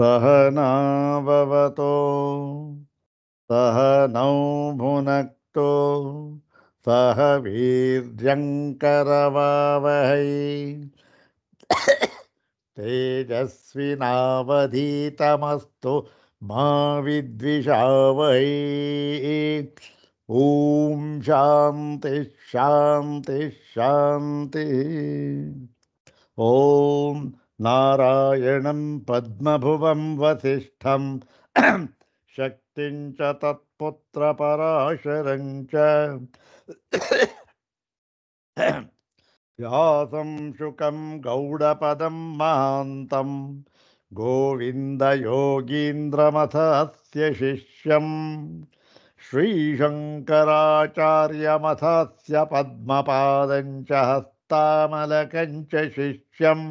सहनाववतो सहनौ भुनक्तो सह वीर्यङ्करवावहै तेजस्विनावधीतमस्तु मा विद्विषावहै। ॐ शान्ति शान्ति शान्तिः। ॐ नारायणं पद्मभुवं वसिष्ठं शक्तिं च तत्पुत्रपराशरं च व्यासं शुकं गौडपदं महान्तं गोविन्दयोगीन्द्रमथस्य शिष्यं श्रीशङ्कराचार्यमथस्य पद्मपादं च हस्तामलकं च शिष्यं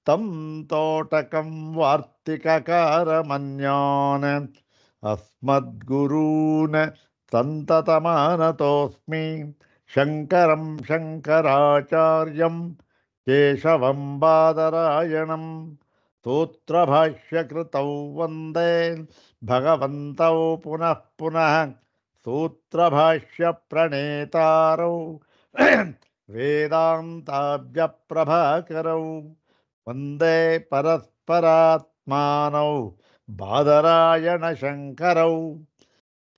तं तोटकं वार्तिककारमन्यान् अस्मद्गुरून् सन्ततमानतोऽस्मि शङ्करं शङ्कराचार्यं केशवं बादरायणं सूत्रभाष्यकृतौ वन्दे भगवन्तौ पुनः पुनः सूत्रभाष्यप्रणेतारौ वेदान्ताभ्यप्रभाकरौ वन्दे परस्परात्मानौ बादरायणशङ्करौ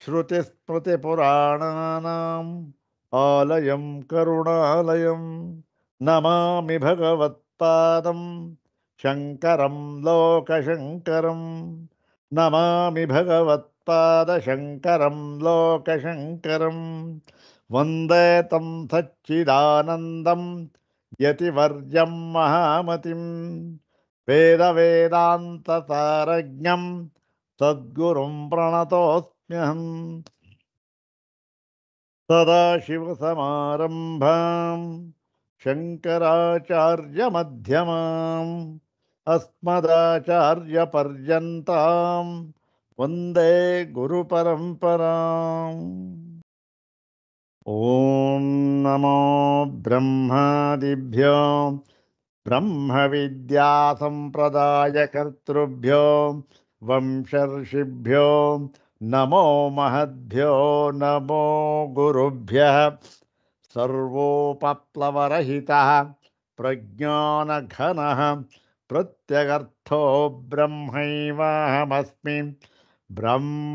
श्रुतिस्मृतिपुराणानाम् आलयं करुणालयं नमामि भगवत्पादं शङ्करं लोकशङ्करं नमामि भगवत्पादशङ्करं लोकशङ्करं वन्दे तं सच्चिदानन्दं यतिवर्यं महामतिं वेदवेदान्तसारज्ञं सद्गुरुं प्रणतोऽस्म्यहम् सदाशिवसमारम्भां शङ्कराचार्यमध्यमाम् अस्मदाचार्यपर्यन्तां वन्दे गुरुपरम्पराम्। ॐ नमो ब्रह्मादिभ्यो ब्रह्मविद्यासम्प्रदायकर्तृभ्यो वंशर्षिभ्यो नमो महद्भ्यो नमो गुरुभ्यः सर्वोपप्लवरहितः प्रज्ञानघनः प्रत्यगर्थो ब्रह्मैवाहमस्मि ब्रह्मैवाहमस्मि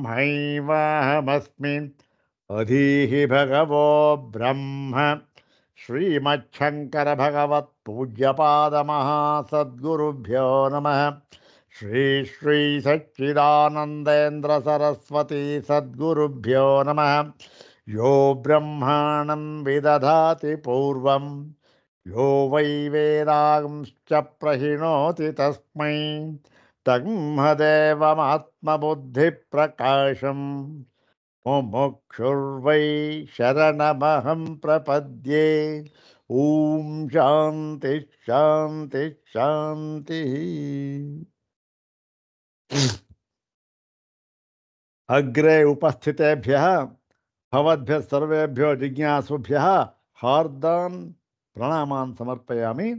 अधीहि भगवो ब्रह्म श्रीमच्छङ्कर भगवत् पूज्यपादमहासद्गुरुभ्यो नमः। श्री श्री सच्चिदानन्देन्द्र सरस्वती सद्गुरुभ्यो नमः। यो ब्रह्माणं विदधाति पूर्वं यो वै वेदांश्च प्रहिणोति तस्मै तन्मदेवमात्मबुद्धिप्रकाशम् मुमुक्षुर्वै शरणमहं प्रपद्ये। ॐ शान्ति शान्ति शान्तिः। अग्रे उपस्थितेभ्यः भवद्भ्यः सर्वेभ्यो जिज्ञासुभ्यः हार्दान् प्रणामान् समर्पयामि।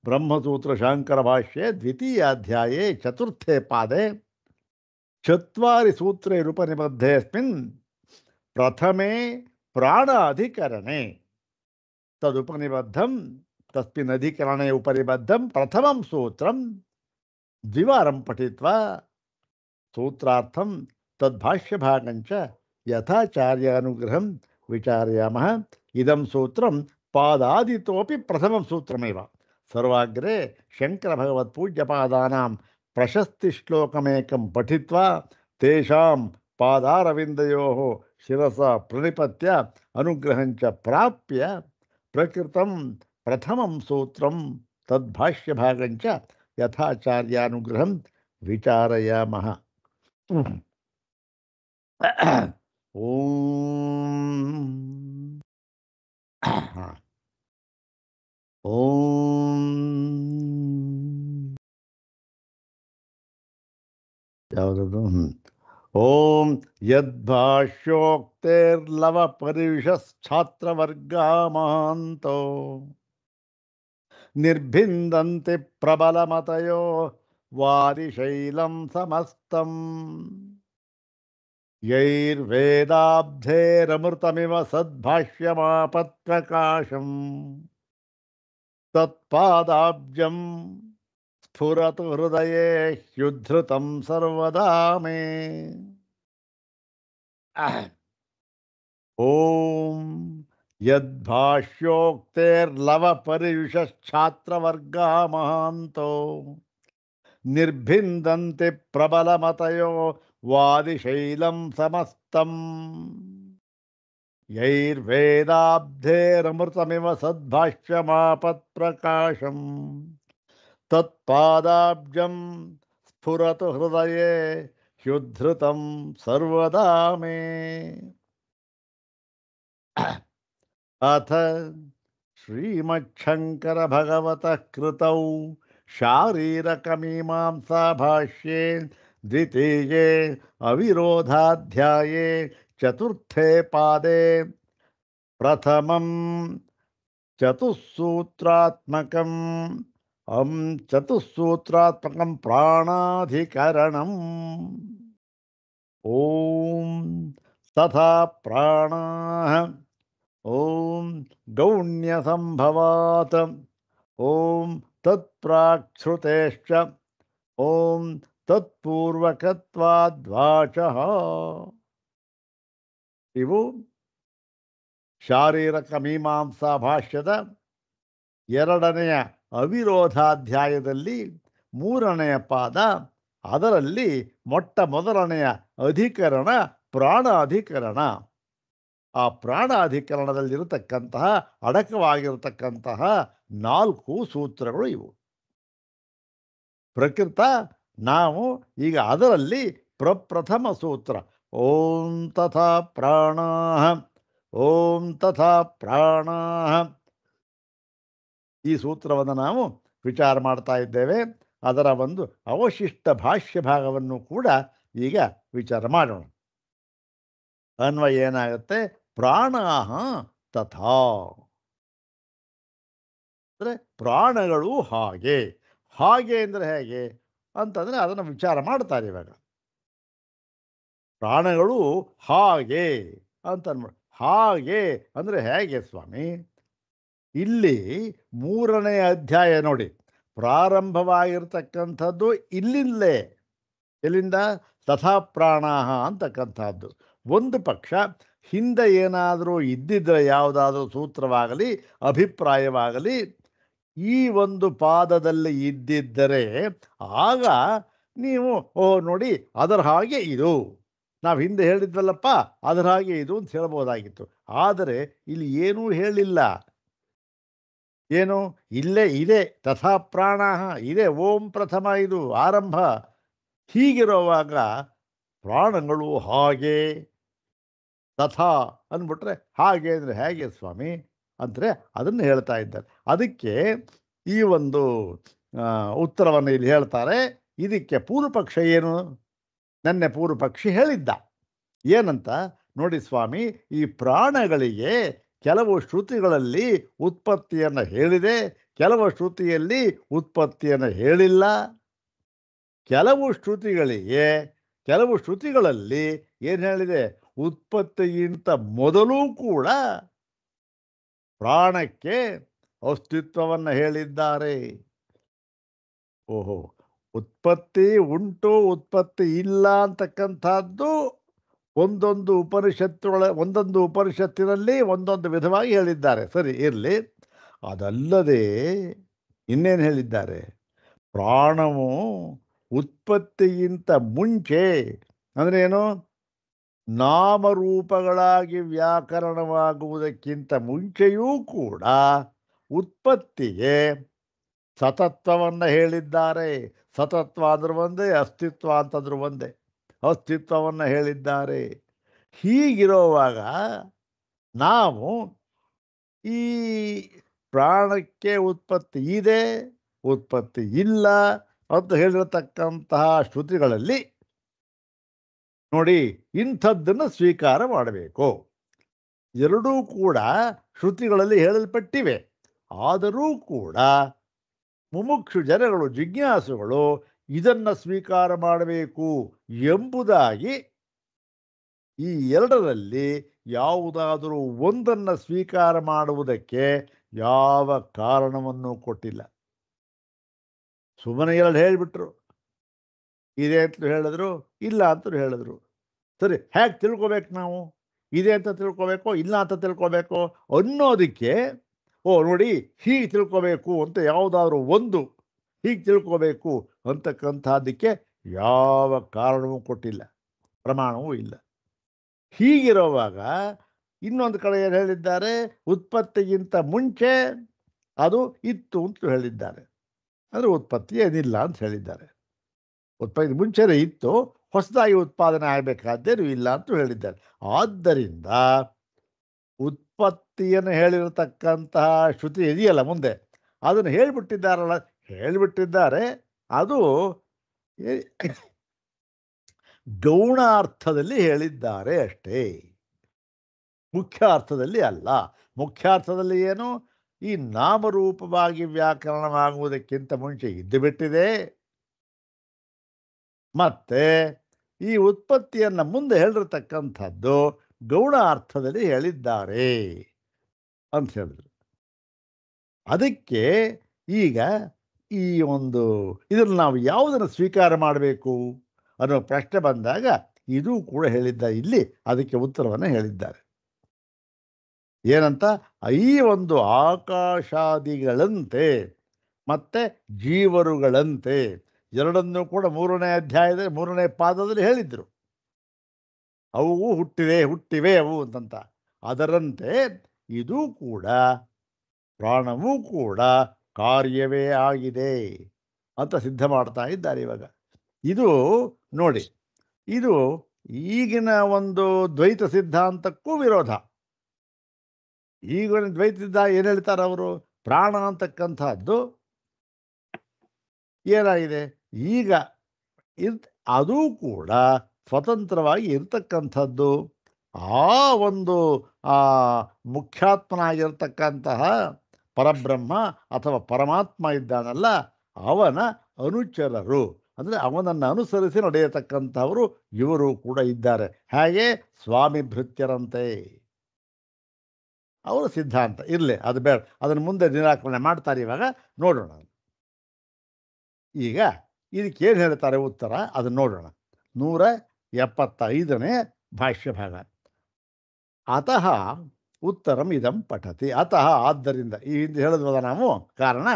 ब्रह्मसूत्रशाङ्करभाष्ये द्वितीयाध्याये चतुर्थे पादे चत्वारि सूत्रैरुपनिबद्धेऽस्मिन् प्रथमे प्राणाधिकरणे तदुपनिबद्धं तस्मिन् अधिकरणे उपनिबद्धं प्रथमं सूत्रं द्विवारं पठित्वा सूत्रार्थं तद्भाष्यभागं च यथाचार्यानुग्रहं विचारयामः। इदं सूत्रं पादादितोपि प्रथमं सूत्रमेव। सर्वाग्रे शङ्करभगवत्पूज्यपादानां प्रशस्तिश्लोकमेकं पठित्वा तेषां पादारविन्दयोः शिरसा प्रणिपत्य अनुग्रहं च प्राप्य प्रकृतं प्रथमं सूत्रं तद्भाष्यभागं च यथाचार्यानुग्रहं विचारयामः। ओम यद्भाष्योक्तेर्लवपरिविशश्छात्रवर्गामान्तो निर्भिन्दन्ति प्रबलमतयो ವಾದಿಶೈಲಂ ಸಮಸ್ತಂ ಯೈರ್ವೇದಾಬ್ಧೇರಮೃತಮಿವ ಸದ್ಭಾಷ್ಯಮಾಪತ್ಪ್ರಕಾಶಂ ತತ್ಪಾದಾಬ್ಜಂ ಸ್ಫುರತು ಹೃದಯೇ ಹ್ಯುದ್ಧೃತಂ ಸರ್ವದಾ ಮೇ. ಓಂ ಯದ್ಭಾಷ್ಯೋಕ್ತೇರ್ಲವಪರಿಯುಷಶ್ಛಾತ್ರವರ್ಗಾ ಮಹಾಂತೋ ನಿರ್ಭಿಂದಂತಿ ಪ್ರಬಲಮತಯೋ ವಾದಿಶೈಲಂ ಸಮಸ್ತಂ ಯೈರ್ವೇದಾಬ್ಧೇರಮೃತಮಿವ ಸದ್ಭಾಷ್ಯಮಾಪತ್ಪ್ರಕಾಶಂ ತತ್ಪಾದಾಬ್ಜಂ ಸ್ಫುರತು ಹೃದಯೇ ಹ್ಯುದ್ಧೃತಂ ಸರ್ವದಾ ಮೇ. ಅಥ ಶ್ರೀಮಚ್ಛಂಕರ ಭಗವತಃ ಕೃತೌ ಶಾರೀರಕಮೀಮಾಂಸಾ ಭಾಷ್ಯೇ ದ್ವಿತೀಯೇ ಅವಿರೋಧಾಧ್ಯಾಯೇ ಚತುರ್ಥೇ ಪಾದೇ ಪ್ರಥಮಂ ಚತುಸ್ಸೂತ್ರಾತ್ಮಕಂ ಪ್ರಾಣಾಧಿಕರಣಂ. ಓಂ ತಥಾ ಪ್ರಾಣಾಃ ಓಂ ಗೌಣ್ಯಸಂಭವಾತ್ ಓಂ ತತ್ಪ್ರಾಕ್ಶ್ರುತೇಶ್ಚ ಓಂ ತತ್ಪೂರ್ವಕತ್ವಾದ್ವಾಚಃ. ಇವು ಶಾರೀರಕ ಮೀಮಾಂಸಾ ಭಾಷ್ಯದ ಎರಡನೆಯ ಅವಿರೋಧಾಧ್ಯಾಯದಲ್ಲಿ ಮೂರನೆಯ ಪಾದ. ಅದರಲ್ಲಿ ಮೊಟ್ಟ ಮೊದಲನೆಯ ಅಧಿಕರಣ ಪ್ರಾಣ ಅಧಿಕರಣ. ಆ ಪ್ರಾಣ ಅಧಿಕರಣದಲ್ಲಿರತಕ್ಕಂತಹ ಅಡಕವಾಗಿರತಕ್ಕಂತಹ 4 ಸೂತ್ರಗಳು ಇವು. ಪ್ರಕೃತ ನಾವು ಈಗ ಅದರಲ್ಲಿ ಪ್ರಪ್ರಥಮ ಸೂತ್ರ ಓಂ ತಥಾ ಪ್ರಾಣಾಃ ಓಂ ತಥಾ ಪ್ರಾಣಾಃ, ಈ ಸೂತ್ರವನ್ನು ನಾವು ವಿಚಾರ ಮಾಡ್ತಾ ಇದ್ದೇವೆ. ಅದರ ಒಂದು ಅವಶಿಷ್ಟ ಭಾಷ್ಯ ಭಾಗವನ್ನು ಕೂಡ ಈಗ ವಿಚಾರ ಮಾಡೋಣ. ಅನ್ವಯ ಏನಾಗುತ್ತೆ? ಪ್ರಾಣಾಃ ತಥಾ ಅಂದರೆ ಪ್ರಾಣಗಳು ಹಾಗೆ. ಹಾಗೆ ಅಂದರೆ ಹೇಗೆ ಅಂತಂದರೆ ಅದನ್ನು ವಿಚಾರ ಮಾಡ್ತಾರೆ ಇವಾಗ. ಪ್ರಾಣಗಳು ಹಾಗೆ ಅಂತ ಅನ್ಬೋದು. ಹಾಗೆ ಅಂದರೆ ಹೇಗೆ ಸ್ವಾಮಿ? ಇಲ್ಲಿ 3ನೇ ಅಧ್ಯಾಯ ನೋಡಿ, ಪ್ರಾರಂಭವಾಗಿರ್ತಕ್ಕಂಥದ್ದು ಇಲ್ಲಿಂದಲೇ. ಎಲ್ಲಿಂದ? ತಥಾ ಪ್ರಾಣಾಃ ಅಂತಕ್ಕಂಥದ್ದು. ಒಂದು ಪಕ್ಷ ಹಿಂದೆ ಏನಾದರೂ ಇದ್ದಿದ್ದರೆ, ಯಾವುದಾದ್ರೂ ಸೂತ್ರವಾಗಲಿ ಅಭಿಪ್ರಾಯವಾಗಲಿ ಈ ಒಂದು ಪಾದದಲ್ಲಿ ಇದ್ದಿದ್ದರೆ ಆಗ ನೀವು ನೋಡಿ ಅದರ ಹಾಗೆ ಇದು, ನಾವು ಹಿಂದೆ ಹೇಳಿದ್ವಲ್ಲಪ್ಪ ಅದರ ಹಾಗೆ ಇದು ಅಂತ ಹೇಳ್ಬೋದಾಗಿತ್ತು. ಆದರೆ ಇಲ್ಲಿ ಏನೂ ಹೇಳಿಲ್ಲ. ಏನು? ಇಲ್ಲೇ ಇದೆ ತಥಾ ಪ್ರಾಣಾಃ ಇದೆ, ಓಂ ಪ್ರಥಮ ಇದು ಆರಂಭ. ಹೀಗಿರುವಾಗ ಪ್ರಾಣಗಳು ಹಾಗೆ ತಥಾ ಅಂದ್ಬಿಟ್ರೆ ಹಾಗೆ ಅಂದರೆ ಹೇಗೆ ಸ್ವಾಮಿ ಅಂದರೆ ಅದನ್ನು ಹೇಳ್ತಾ ಇದ್ದಾರೆ. ಅದಕ್ಕೆ ಈ ಒಂದು ಉತ್ತರವನ್ನು ಇಲ್ಲಿ ಹೇಳ್ತಾರೆ. ಇದಕ್ಕೆ ಪೂರ್ವಪಕ್ಷ ಏನು? ನೆನ್ನೆ ಪೂರ್ವಪಕ್ಷಿ ಹೇಳಿದ್ದ ಏನಂತ ನೋಡಿ ಸ್ವಾಮಿ, ಈ ಪ್ರಾಣಗಳಿಗೆ ಕೆಲವು ಶ್ರುತಿಗಳಲ್ಲಿ ಉತ್ಪತ್ತಿಯನ್ನು ಹೇಳಿದೆ, ಕೆಲವು ಶ್ರುತಿಯಲ್ಲಿ ಉತ್ಪತ್ತಿಯನ್ನು ಹೇಳಿಲ್ಲ. ಕೆಲವು ಶ್ರುತಿಗಳಲ್ಲಿ ಏನು ಹೇಳಿದೆ? ಉತ್ಪತ್ತಿಗಿಂತ ಮೊದಲೂ ಕೂಡ ಪ್ರಾಣಕ್ಕೆ ಅಸ್ತಿತ್ವವನ್ನು ಹೇಳಿದ್ದಾರೆ. ಓಹೋ, ಉತ್ಪತ್ತಿ ಉಂಟು ಉತ್ಪತ್ತಿ ಇಲ್ಲ ಅಂತಕ್ಕಂಥದ್ದು ಒಂದೊಂದು ಉಪನಿಷತ್ತಿನಲ್ಲಿ ಒಂದೊಂದು ವಿಧವಾಗಿ ಹೇಳಿದ್ದಾರೆ. ಸರಿ ಇರಲಿ. ಅದಲ್ಲದೆ ಇನ್ನೇನು ಹೇಳಿದ್ದಾರೆ? ಪ್ರಾಣವು ಉತ್ಪತ್ತಿಗಿಂತ ಮುಂಚೆ ಅಂದರೆ ಏನು? ನಾಮರೂಪಗಳಾಗಿ ವ್ಯಾಕರಣವಾಗುವುದಕ್ಕಿಂತ ಮುಂಚೆಯೂ ಕೂಡ ಉತ್ಪತ್ತಿಗೆ ಸತತ್ವವನ್ನು ಹೇಳಿದ್ದಾರೆ. ಸತತ್ವ ಅಂದ್ರೆ ಒಂದೇ, ಅಸ್ತಿತ್ವ ಅಂತಂದ್ರೂ ಒಂದೇ. ಅಸ್ತಿತ್ವವನ್ನು ಹೇಳಿದ್ದಾರೆ. ಹೀಗಿರುವಾಗ ನಾವು ಈ ಪ್ರಾಣಕ್ಕೆ ಉತ್ಪತ್ತಿ ಇದೆ ಉತ್ಪತ್ತಿ ಇಲ್ಲ ಅಂತ ಹೇಳಿರತಕ್ಕಂತಹ ಶ್ರುತಿಗಳಲ್ಲಿ ನೋಡಿ ಇಂಥದ್ದನ್ನು ಸ್ವೀಕಾರ ಮಾಡಬೇಕು. ಎರಡೂ ಕೂಡ ಶ್ರುತಿಗಳಲ್ಲಿ ಹೇಳಲ್ಪಟ್ಟಿವೆ. ಆದರೂ ಕೂಡ ಮುಮುಕ್ಷು ಜನಗಳು, ಜಿಜ್ಞಾಸುಗಳು ಇದನ್ನು ಸ್ವೀಕಾರ ಮಾಡಬೇಕು ಎಂಬುದಾಗಿ ಈ ಎರಡರಲ್ಲಿ ಯಾವುದಾದರೂ ಒಂದನ್ನು ಸ್ವೀಕಾರ ಮಾಡುವುದಕ್ಕೆ ಯಾವ ಕಾರಣವನ್ನು ಕೊಟ್ಟಿಲ್ಲ. ಸುಮ್ಮನೆ ಎರಡು ಹೇಳಿಬಿಟ್ರು, ಇದೆ ಅಂತಲೂ ಹೇಳಿದ್ರು, ಇಲ್ಲ ಅಂತಲೂ ಹೇಳಿದ್ರು. ಸರಿ, ಹೇಗೆ ತಿಳ್ಕೊಬೇಕು ನಾವು? ಇದೆ ಅಂತ ತಿಳ್ಕೊಬೇಕೋ ಇಲ್ಲ ಅಂತ ತಿಳ್ಕೊಬೇಕೋ ಅನ್ನೋದಕ್ಕೆ, ಓ ನೋಡಿ ಹೀಗೆ ತಿಳ್ಕೊಬೇಕು ಅಂತ ಯಾವುದಾದ್ರೂ ಒಂದು ಹೀಗೆ ತಿಳ್ಕೊಬೇಕು ಅಂತಕ್ಕಂಥದ್ದಕ್ಕೆ ಯಾವ ಕಾರಣವೂ ಕೊಟ್ಟಿಲ್ಲ, ಪ್ರಮಾಣವೂ ಇಲ್ಲ. ಹೀಗಿರುವಾಗ ಇನ್ನೊಂದು ಕಡೆ ಏನು ಹೇಳಿದ್ದಾರೆ? ಉತ್ಪತ್ತಿಗಿಂತ ಮುಂಚೆ ಅದು ಇತ್ತು ಅಂತ ಹೇಳಿದ್ದಾರೆ. ಅಂದರೆ ಉತ್ಪತ್ತಿ ಏನಿಲ್ಲ ಅಂತ ಹೇಳಿದ್ದಾರೆ. ಉತ್ಪತ್ತಿ ಮುಂಚೆನೇ ಇತ್ತು, ಹೊಸದಾಗಿ ಉತ್ಪಾದನೆ ಆಗಬೇಕಾದ್ದೇನು ಇಲ್ಲ ಅಂತ ಹೇಳಿದ್ದಾರೆ. ಆದ್ದರಿಂದ ಉತ್ಪತ್ತಿಯನ್ನು ಹೇಳಿರತಕ್ಕಂತಹ ಶ್ರುತಿ ಇದೆಯಲ್ಲ ಮುಂದೆ, ಅದನ್ನು ಹೇಳಿಬಿಟ್ಟಿದ್ದಾರಲ್ಲ, ಹೇಳಿಬಿಟ್ಟಿದ್ದಾರೆ. ಅದು ಗೌಣ ಅರ್ಥದಲ್ಲಿ ಹೇಳಿದ್ದಾರೆ ಅಷ್ಟೇ, ಮುಖ್ಯ ಅರ್ಥದಲ್ಲಿ ಅಲ್ಲ. ಮುಖ್ಯ ಅರ್ಥದಲ್ಲಿ ಏನು? ಈ ನಾಮರೂಪವಾಗಿ ವ್ಯಾಕರಣವಾಗುವುದಕ್ಕಿಂತ ಮುಂಚೆ ಇದ್ದು ಬಿಟ್ಟಿದೆ. ಮತ್ತೆ ಈ ಉತ್ಪತ್ತಿಯನ್ನು ಮುಂದೆ ಹೇಳಿರ್ತಕ್ಕಂಥದ್ದು ಗೌಣ ಅರ್ಥದಲ್ಲಿ ಹೇಳಿದ್ದಾರೆ ಅಂತ ಹೇಳಿದ್ರು. ಅದಕ್ಕೆ ಈಗ ಈ ಒಂದು ಇದನ್ನು ನಾವು ಯಾವುದನ್ನು ಸ್ವೀಕಾರ ಮಾಡಬೇಕು ಅನ್ನೋ ಪ್ರಶ್ನೆ ಬಂದಾಗ ಇದು ಕೂಡ ಹೇಳಿದ್ದಾರೆ. ಇಲ್ಲಿ ಅದಕ್ಕೆ ಉತ್ತರವನ್ನು ಹೇಳಿದ್ದಾರೆ. ಏನಂತ? ಈ ಒಂದು ಆಕಾಶಾದಿಗಳಂತೆ ಮತ್ತೆ ಜೀವರುಗಳಂತೆ ಎರಡನ್ನೂ ಕೂಡ 3ನೇ ಅಧ್ಯಾಯದಲ್ಲಿ 3ನೇ ಪಾದದಲ್ಲಿ ಹೇಳಿದ್ರು. ಅವು ಹುಟ್ಟಿವೆ ಅವು ಅಂತಂತ. ಅದರಂತೆ ಇದು ಕೂಡ ಪ್ರಾಣವೂ ಕೂಡ ಕಾರ್ಯವೇ ಆಗಿದೆ ಅಂತ ಸಿದ್ಧ ಮಾಡ್ತಾ ಇದ್ದಾರೆ ಇವಾಗ. ಇದು ನೋಡಿ, ಇದು ಈಗಿನ ಒಂದು ದ್ವೈತ ಸಿದ್ಧಾಂತಕ್ಕೂ ವಿರೋಧ. ಈಗಿನ ದ್ವೈತ ಸಿದ್ಧಾಂತ ಏನು ಹೇಳ್ತಾರೆ ಅವರು? ಪ್ರಾಣ ಅಂತಕ್ಕಂಥದ್ದು ಏನಾಗಿದೆ ಈಗ ಅದು ಕೂಡ ಸ್ವತಂತ್ರವಾಗಿ ಇರ್ತಕ್ಕಂಥದ್ದು. ಆ ಒಂದು ಮುಖ್ಯಾತ್ಮನಾಗಿರ್ತಕ್ಕಂತಹ ಪರಬ್ರಹ್ಮ ಅಥವಾ ಪರಮಾತ್ಮ ಇದ್ದಾನಲ್ಲ, ಅವನ ಅನುಚರರು, ಅಂದರೆ ಅವನನ್ನು ಅನುಸರಿಸಿ ನಡೆಯತಕ್ಕಂಥವರು ಇವರು ಕೂಡ ಇದ್ದಾರೆ. ಹಾಗೆ ಸ್ವಾಮಿ ಭೃತ್ಯರಂತೆ ಅವರ ಸಿದ್ಧಾಂತ ಇರಲಿ, ಅದು ಬೇಡ, ಅದನ್ನು ಮುಂದೆ ನಿರಾಕರಣೆ ಮಾಡ್ತಾರೆ. ಇವಾಗ ನೋಡೋಣ. ಈಗ ಇದಕ್ಕೇನು ಹೇಳ್ತಾರೆ ಉತ್ತರ, ಅದನ್ನು ನೋಡೋಣ. 175ನೇ ಭಾಷ್ಯ ಭಾಗ. ಅತಃ ಉತ್ತರಂ ಇದಂ ಪಠತಿ. ಅತಃ ಆದ್ದರಿಂದ, ಈ ಹಿಂದೆ ಹೇಳಿದ್ವಲ್ಲ ನಾವು ಕಾರಣ,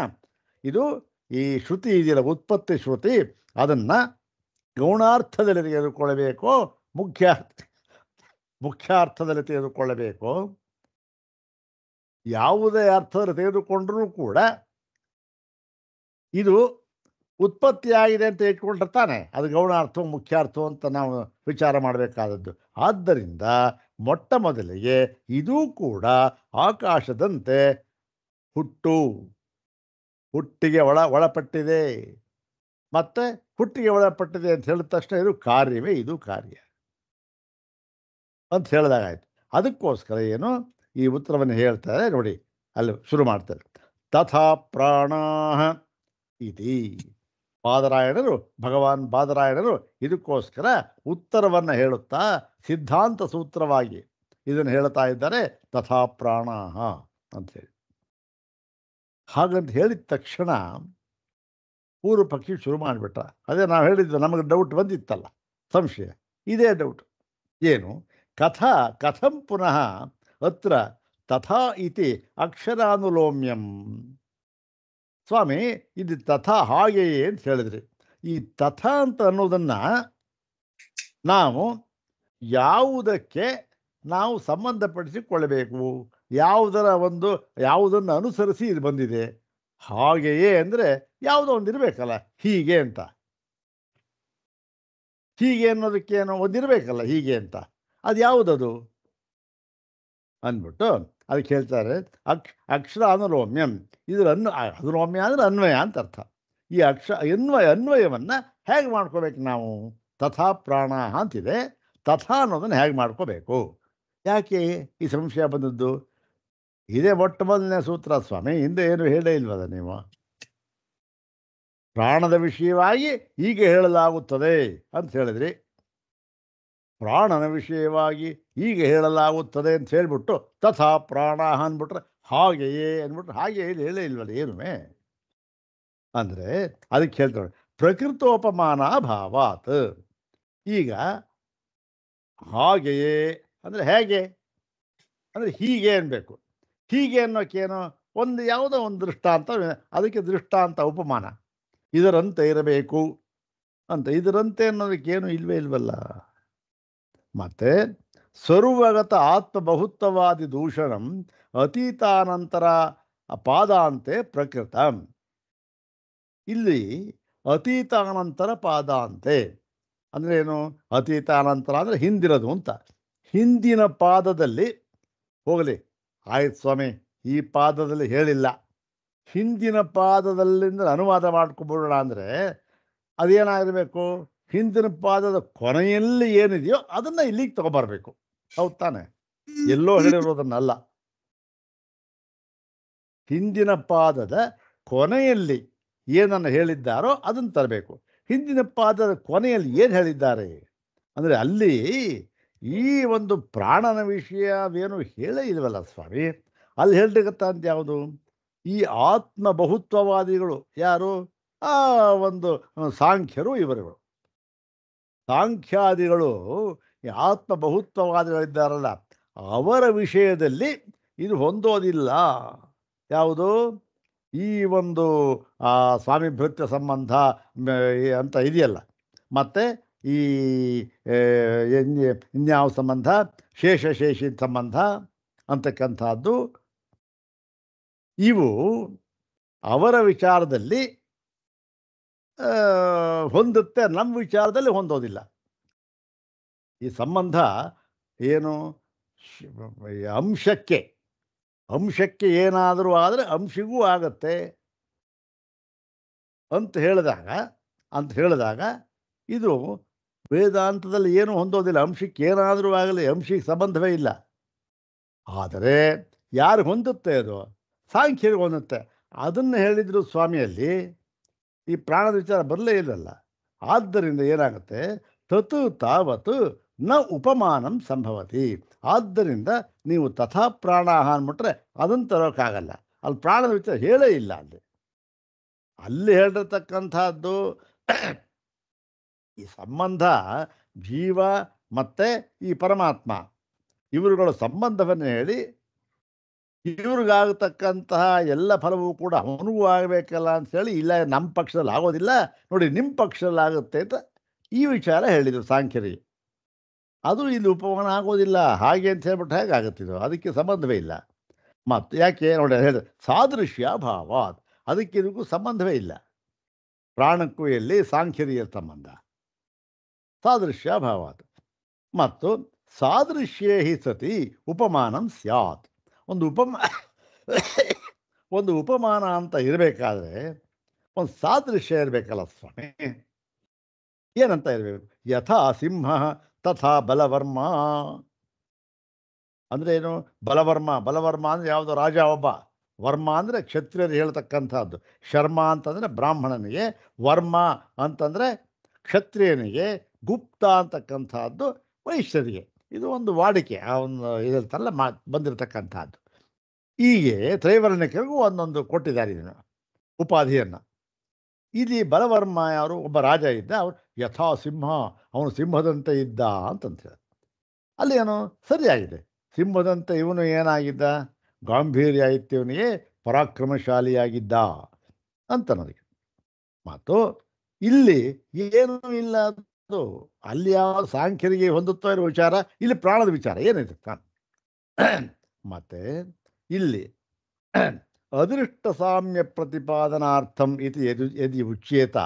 ಇದು ಈ ಶ್ರುತಿ ಇದೆಯಲ್ಲ, ಉತ್ಪತ್ತಿ ಶ್ರುತಿ, ಅದನ್ನು ಗೌಣಾರ್ಥದಲ್ಲಿ ತೆಗೆದುಕೊಳ್ಳಬೇಕು, ಮುಖ್ಯಾರ್ಥದಲ್ಲಿ ತೆಗೆದುಕೊಳ್ಳಬೇಕು. ಯಾವುದೇ ಅರ್ಥದಲ್ಲಿ ತೆಗೆದುಕೊಂಡರೂ ಕೂಡ ಇದು ಉತ್ಪತ್ತಿಯಾಗಿದೆ ಅಂತ ಇಟ್ಕೊಂಡಿರ್ತಾನೆ, ಅದು ಗೌಣಾರ್ಥ ಮುಖ್ಯಾರ್ಥ ಅಂತ ನಾವು ವಿಚಾರ ಮಾಡಬೇಕಾದದ್ದು. ಆದ್ದರಿಂದ ಮೊಟ್ಟ ಮೊದಲಿಗೆ ಇದೂ ಕೂಡ ಆಕಾಶದಂತೆ ಹುಟ್ಟಿಗೆ ಒಳಪಟ್ಟಿದೆ. ಮತ್ತೆ ಹುಟ್ಟಿಗೆ ಒಳಪಟ್ಟಿದೆ ಅಂತ ಹೇಳಿದ ತಕ್ಷಣ ಇದು ಕಾರ್ಯವೇ, ಇದು ಕಾರ್ಯ ಅಂತ ಹೇಳಿದಾಗಾಯ್ತು. ಅದಕ್ಕೋಸ್ಕರ ಏನು ಈ ಉತ್ತರವನ್ನು ಹೇಳ್ತಾರೆ ನೋಡಿ, ಅಲ್ಲಿ ಶುರು ಮಾಡ್ತಾರೆ. ತಥಾ ಪ್ರಾಣಾಃ ಇತಿ. ಭಗವಾನ್ ಬಾದರಾಯಣರು ಇದಕ್ಕೋಸ್ಕರ ಉತ್ತರವನ್ನು ಹೇಳುತ್ತಾ ಸಿದ್ಧಾಂತ ಸೂತ್ರವಾಗಿ ಇದನ್ನು ಹೇಳ್ತಾ ಇದ್ದಾರೆ. ತಥಾ ಪ್ರಾಣಾಃ ಅಂಥೇಳಿ. ಹಾಗಂತ ಹೇಳಿದ ತಕ್ಷಣ ಪೂರ್ವ ಪಕ್ಷಿ ಶುರು ಮಾಡಿಬಿಟ್ಟ. ಅದೇ ನಾವು ಹೇಳಿದ್ದು, ನಮಗೆ ಡೌಟ್ ಬಂದಿತ್ತಲ್ಲ, ಸಂಶಯ, ಇದೇ ಡೌಟ್. ಏನು? ಕಥಂ ಪುನಃ ಅತ್ರ ತಥಾ ಇತಿ ಅಕ್ಷರಾನುಲೋಮ್ಯಂ. ಸ್ವಾಮಿ, ಇದು ತಥಾ ಹಾಗೆಯೇ ಅಂತ ಹೇಳಿದ್ರಿ. ಈ ತಥಾ ಅಂತ ಅನ್ನೋದನ್ನು ನಾವು ಯಾವುದಕ್ಕೆ ನಾವು ಸಂಬಂಧಪಡಿಸಿಕೊಳ್ಳಬೇಕು? ಯಾವುದನ್ನು ಅನುಸರಿಸಿ ಇದು ಬಂದಿದೆ? ಹಾಗೆಯೇ ಅಂದರೆ ಯಾವುದೋ ಒಂದು ಇರಬೇಕಲ್ಲ, ಹೀಗೆ ಅಂತ. ಹೀಗೆ ಅನ್ನೋದಕ್ಕೇನೋ ಒಂದಿರಬೇಕಲ್ಲ, ಹೀಗೆ ಅಂತ. ಅದು ಯಾವುದದು ಅಂದ್ಬಿಟ್ಟು ಅದಕ್ಕೆ ಹೇಳ್ತಾರೆ ಅಕ್ಷರ ಅನುಲೋಮ್ಯಂ. ಇದರ ಅನುಲೋಮ್ಯ ಅಂದರೆ ಅನ್ವಯ ಅಂತ ಅರ್ಥ. ಈ ಅನ್ವಯವನ್ನು ಹೇಗೆ ಮಾಡ್ಕೋಬೇಕು ನಾವು? ತಥಾ ಪ್ರಾಣ ಅಂತಿದೆ, ತಥಾ ಅನ್ನೋದನ್ನು ಹೇಗೆ ಮಾಡ್ಕೋಬೇಕು? ಯಾಕೆ ಈ ಸಂಶಯ ಬಂದದ್ದು? ಇದೇ ಮೊಟ್ಟ ಮೊದಲನೇ ಸೂತ್ರ ಸ್ವಾಮಿ, ಹಿಂದೆ ಏನು ಹೇಳೇ ಇಲ್ವದ ನೀವು? ಪ್ರಾಣದ ವಿಷಯವಾಗಿ ಹೀಗೆ ಹೇಳಲಾಗುತ್ತದೆ ಅಂತ ಹೇಳಿದ್ರಿ. ಪ್ರಾಣನ ವಿಷಯವಾಗಿ ಹೀಗೆ ಹೇಳಲಾಗುತ್ತದೆ ಅಂತ ಹೇಳಿಬಿಟ್ಟು ತಥಾ ಪ್ರಾಣ ಅಂದ್ಬಿಟ್ರೆ ಹಾಗೆಯೇ ಅಂದ್ಬಿಟ್ರೆ ಹಾಗೆ ಹೇಳೇ ಇಲ್ವಲ್ಲ ಏನುವೆ ಅಂದರೆ ಅದಕ್ಕೆ ಹೇಳ್ತಾಳೆ ಪ್ರಕೃತೋಪಮಾನ ಭಾವಾತ್. ಈಗ ಹಾಗೆಯೇ ಅಂದರೆ ಹೇಗೆ ಅಂದರೆ ಹೀಗೆ ಅನ್ಬೇಕು. ಹೀಗೆ ಅನ್ನೋಕ್ಕೇನೋ ಒಂದು ಯಾವುದೋ ಒಂದು ದೃಷ್ಟಾಂತ, ಅದಕ್ಕೆ ದೃಷ್ಟಾಂತ ಉಪಮಾನ. ಇದರಂತೆ ಇರಬೇಕು ಅಂತ. ಇದರಂತೆ ಅನ್ನೋದಕ್ಕೇನು ಇಲ್ವೇ ಇಲ್ವಲ್ಲ. ಮತ್ತೆ ಸರ್ವಗತ ಆತ್ಮಬಹುತ್ವವಾದಿ ದೂಷಣಂ ಅತೀತಾನಂತರ ಪಾದಾಂತೆ ಪ್ರಕೃತ. ಇಲ್ಲಿ ಅತೀತಾನಂತರ ಪಾದಾಂತೆ ಅಂದರೆ ಏನು? ಅತೀತಾನಂತರ ಅಂದರೆ ಹಿಂದಿರೋದು ಅಂತ. ಹಿಂದಿನ ಪಾದದಲ್ಲಿ ಹೋಗಲಿ, ಆಯ್ತು ಸ್ವಾಮಿ, ಈ ಪಾದದಲ್ಲಿ ಹೇಳಿಲ್ಲ, ಹಿಂದಿನ ಪಾದದಲ್ಲಿಂದ ಅನುವಾದ ಮಾಡ್ಕೊಬಿಡೋಣ ಅಂದರೆ ಅದೇನಾಗಿರಬೇಕು? ಹಿಂದಿನ ಪಾದದ ಕೊನೆಯಲ್ಲಿ ಏನಿದೆಯೋ ಅದನ್ನು ಇಲ್ಲಿಗೆ ತಗೊಬರ್ಬೇಕು. ಹೌದು ತಾನೆ? ಎಲ್ಲೋ ಹೇಳಿರೋದನ್ನಲ್ಲ. ಹಿಂದಿನ ಪಾದದ ಕೊನೆಯಲ್ಲಿ ಏನನ್ನು ಹೇಳಿದ್ದಾರೋ ಅದನ್ನು ತರಬೇಕು. ಹಿಂದಿನ ಪಾದದ ಕೊನೆಯಲ್ಲಿ ಏನು ಹೇಳಿದ್ದಾರೆ ಅಂದರೆ ಅಲ್ಲಿ ಈ ಒಂದು ಪ್ರಾಣನ ವಿಷಯವೇನು ಹೇಳೇ ಇಲ್ವಲ್ಲ ಸ್ವಾಮಿ. ಅಲ್ಲಿ ಹೇಳ್ತಕ್ಕಂಥ ಯಾವುದು? ಈ ಆತ್ಮ ಬಹುತ್ವವಾದಿಗಳು ಯಾರು? ಆ ಒಂದು ಸಾಂಖ್ಯರು, ಇವರುಗಳು. ಸಾಂಖ್ಯಾದಿಗಳು ಈ ಆತ್ಮ ಬಹುತ್ವವಾದಿಗಳಿದ್ದಾರಲ್ಲ, ಅವರ ವಿಷಯದಲ್ಲಿ ಇದು ಹೊಂದೋದಿಲ್ಲ. ಯಾವುದು? ಈ ಒಂದು ಸ್ವಾಮಿ ಭೃತ್ಯ ಸಂಬಂಧ ಅಂತ ಇದೆಯಲ್ಲ, ಮತ್ತು ಈ ಇನ್ಯಾವ ಸಂಬಂಧ? ಶೇಷಶೇಷಿ ಸಂಬಂಧ ಅಂತಕ್ಕಂಥದ್ದು. ಇವು ಅವರ ವಿಚಾರದಲ್ಲಿ ಹೊಂದುತ್ತೆ, ನಮ್ಮ ವಿಚಾರದಲ್ಲಿ ಹೊಂದೋದಿಲ್ಲ. ಈ ಸಂಬಂಧ ಏನು? ಅಂಶಕ್ಕೆ ಏನಾದರೂ ಆದರೆ ಅಂಶಿಗೂ ಆಗತ್ತೆ ಅಂತ ಹೇಳಿದಾಗ ಇದು ವೇದಾಂತದಲ್ಲಿ ಏನು ಹೊಂದೋದಿಲ್ಲ. ಅಂಶಕ್ಕೆ ಏನಾದರೂ ಆಗಲಿ, ಅಂಶಿಗೆ ಸಂಬಂಧವೇ ಇಲ್ಲ. ಆದರೆ ಯಾರು ಹೊಂದುತ್ತೆ? ಅದು ಸಾಂಖ್ಯರಿಗೆ ಹೊಂದುತ್ತೆ. ಅದನ್ನು ಹೇಳಿದ್ರು ಸ್ವಾಮಿಯಲ್ಲಿ ಈ ಪ್ರಾಣದ ವಿಚಾರ ಬರಲೇ ಇಲ್ಲಲ್ಲ. ಆದ್ದರಿಂದ ಏನಾಗುತ್ತೆ? ತತ್ ತಾವತ್ ನ ಉಪಮಾನಂ ಸಂಭವತಿ. ಆದ್ದರಿಂದ ನೀವು ತಥಾ ಪ್ರಾಣ ಅಂದ್ಬಿಟ್ರೆ ಅದನ್ನು ತರೋಕ್ಕಾಗಲ್ಲ. ಅಲ್ಲಿ ಪ್ರಾಣದ ವಿಚಾರ ಹೇಳೇ ಇಲ್ಲ. ಅಲ್ಲಿ ಹೇಳಿರ್ತಕ್ಕಂಥದ್ದು ಈ ಸಂಬಂಧ ಜೀವ ಮತ್ತು ಈ ಪರಮಾತ್ಮ ಇವರುಗಳ ಸಂಬಂಧವನ್ನು ಹೇಳಿ ಇವ್ರಿಗಾಗತಕ್ಕಂತಹ ಎಲ್ಲ ಫಲವೂ ಕೂಡ ಅವನಿಗೂ ಆಗಬೇಕಲ್ಲ ಅಂಥೇಳಿ, ಇಲ್ಲ ನಮ್ಮ ಪಕ್ಷದಲ್ಲಿ ಆಗೋದಿಲ್ಲ ನೋಡಿ, ನಿಮ್ಮ ಪಕ್ಷದಲ್ಲಿ ಆಗುತ್ತೆ ಅಂತ ಈ ವಿಚಾರ ಹೇಳಿದರು ಸಾಂಖ್ಯರಿಗೆ. ಅದು ಇಲ್ಲಿ ಉಪಮಾನ ಆಗೋದಿಲ್ಲ ಹಾಗೆ ಅಂತ ಹೇಳ್ಬಿಟ್ಟು ಹೇಗಾಗುತ್ತಿದ್ದು? ಅದಕ್ಕೆ ಸಂಬಂಧವೇ ಇಲ್ಲ. ಮತ್ತು ಯಾಕೆ ನೋಡಿ ಹೇಳಿದೆ, ಸಾದೃಶ್ಯ ಭಾವ, ಅದಕ್ಕೆ ಇದಕ್ಕೂ ಸಂಬಂಧವೇ ಇಲ್ಲ. ಪ್ರಾಣಕ್ಕೂ ಎಲ್ಲಿ ಸಾಂಖ್ಯರಿಯ ಸಂಬಂಧ? ಸಾದೃಶ್ಯ ಭಾವ. ಮತ್ತು ಸಾದೃಶ್ಯೇ ಹಿ ಸತಿ ಉಪಮಾನಂ ಸ್ಯಾತ್. ಒಂದು ಉಪಮಾನ ಅಂತ ಇರಬೇಕಾದ್ರೆ ಒಂದು ಸಾದೃಶ್ಯ ಇರಬೇಕಲ್ಲ ಸ್ವಾಮಿ. ಏನಂತ ಇರಬೇಕು? ಯಥಾ ಸಿಂಹ ತಥಾ ಬಲವರ್ಮ. ಅಂದರೆ ಏನು? ಬಲವರ್ಮ ಅಂದರೆ ಯಾವುದೋ ರಾಜ ಒಬ್ಬ. ವರ್ಮ ಅಂದರೆ ಕ್ಷತ್ರಿಯರು ಹೇಳ್ತಕ್ಕಂಥದ್ದು. ಶರ್ಮ ಅಂತಂದರೆ ಬ್ರಾಹ್ಮಣನಿಗೆ, ವರ್ಮ ಅಂತಂದರೆ ಕ್ಷತ್ರಿಯನಿಗೆ, ಗುಪ್ತ ಅಂತಕ್ಕಂಥದ್ದು ವೈಶ್ಯರಿಗೆ. ಇದು ಒಂದು ವಾಡಿಕೆ, ಆ ಒಂದು ಇದರಲ್ಲ ಬಂದಿರತಕ್ಕಂಥದ್ದು. ಹೀಗೆ ತ್ರೈವರ್ಣಿಕರಿಗೂ ಒಂದೊಂದು ಕೊಟ್ಟಿದ್ದಾರೆ ಇದನ್ನು ಉಪಾಧಿಯನ್ನು. ಇಲ್ಲಿ ಬಲವರ್ಮ ಯಾರು? ಒಬ್ಬ ರಾಜ ಇದ್ದ, ಅವರು ಯಥಾ ಸಿಂಹ, ಅವನು ಸಿಂಹದಂತೆ ಇದ್ದ ಅಂತಂತ. ಅಲ್ಲಿ ಏನು ಸರಿಯಾಗಿದೆ. ಸಿಂಹದಂತೆ ಇವನು ಏನಾಗಿದ್ದ? ಗಾಂಭೀರ್ಯ ಇತ್ತು ಇವನಿಗೆ, ಪರಾಕ್ರಮಶಾಲಿಯಾಗಿದ್ದ ಅಂತನ್ನೋದಕ್ಕೆ. ಮತ್ತು ಇಲ್ಲಿ ಏನೂ ಇಲ್ಲ. ಅದು ಅಲ್ಲಿ ಯಾವ ಸಾಂಖ್ಯರಿಗೆ ಹೊಂದುತ್ತಾ ಇರೋ ವಿಚಾರ, ಇಲ್ಲಿ ಪ್ರಾಣದ ವಿಚಾರ ಏನಿದೆ? ಮತ್ತೆ ಇಲ್ಲಿ ಅದೃಷ್ಟ ಸಾಮ್ಯ ಪ್ರತಿಪಾದನಾರ್ಥಂ ಇತಿ ಯದಿ ಉಚ್ಯೇತ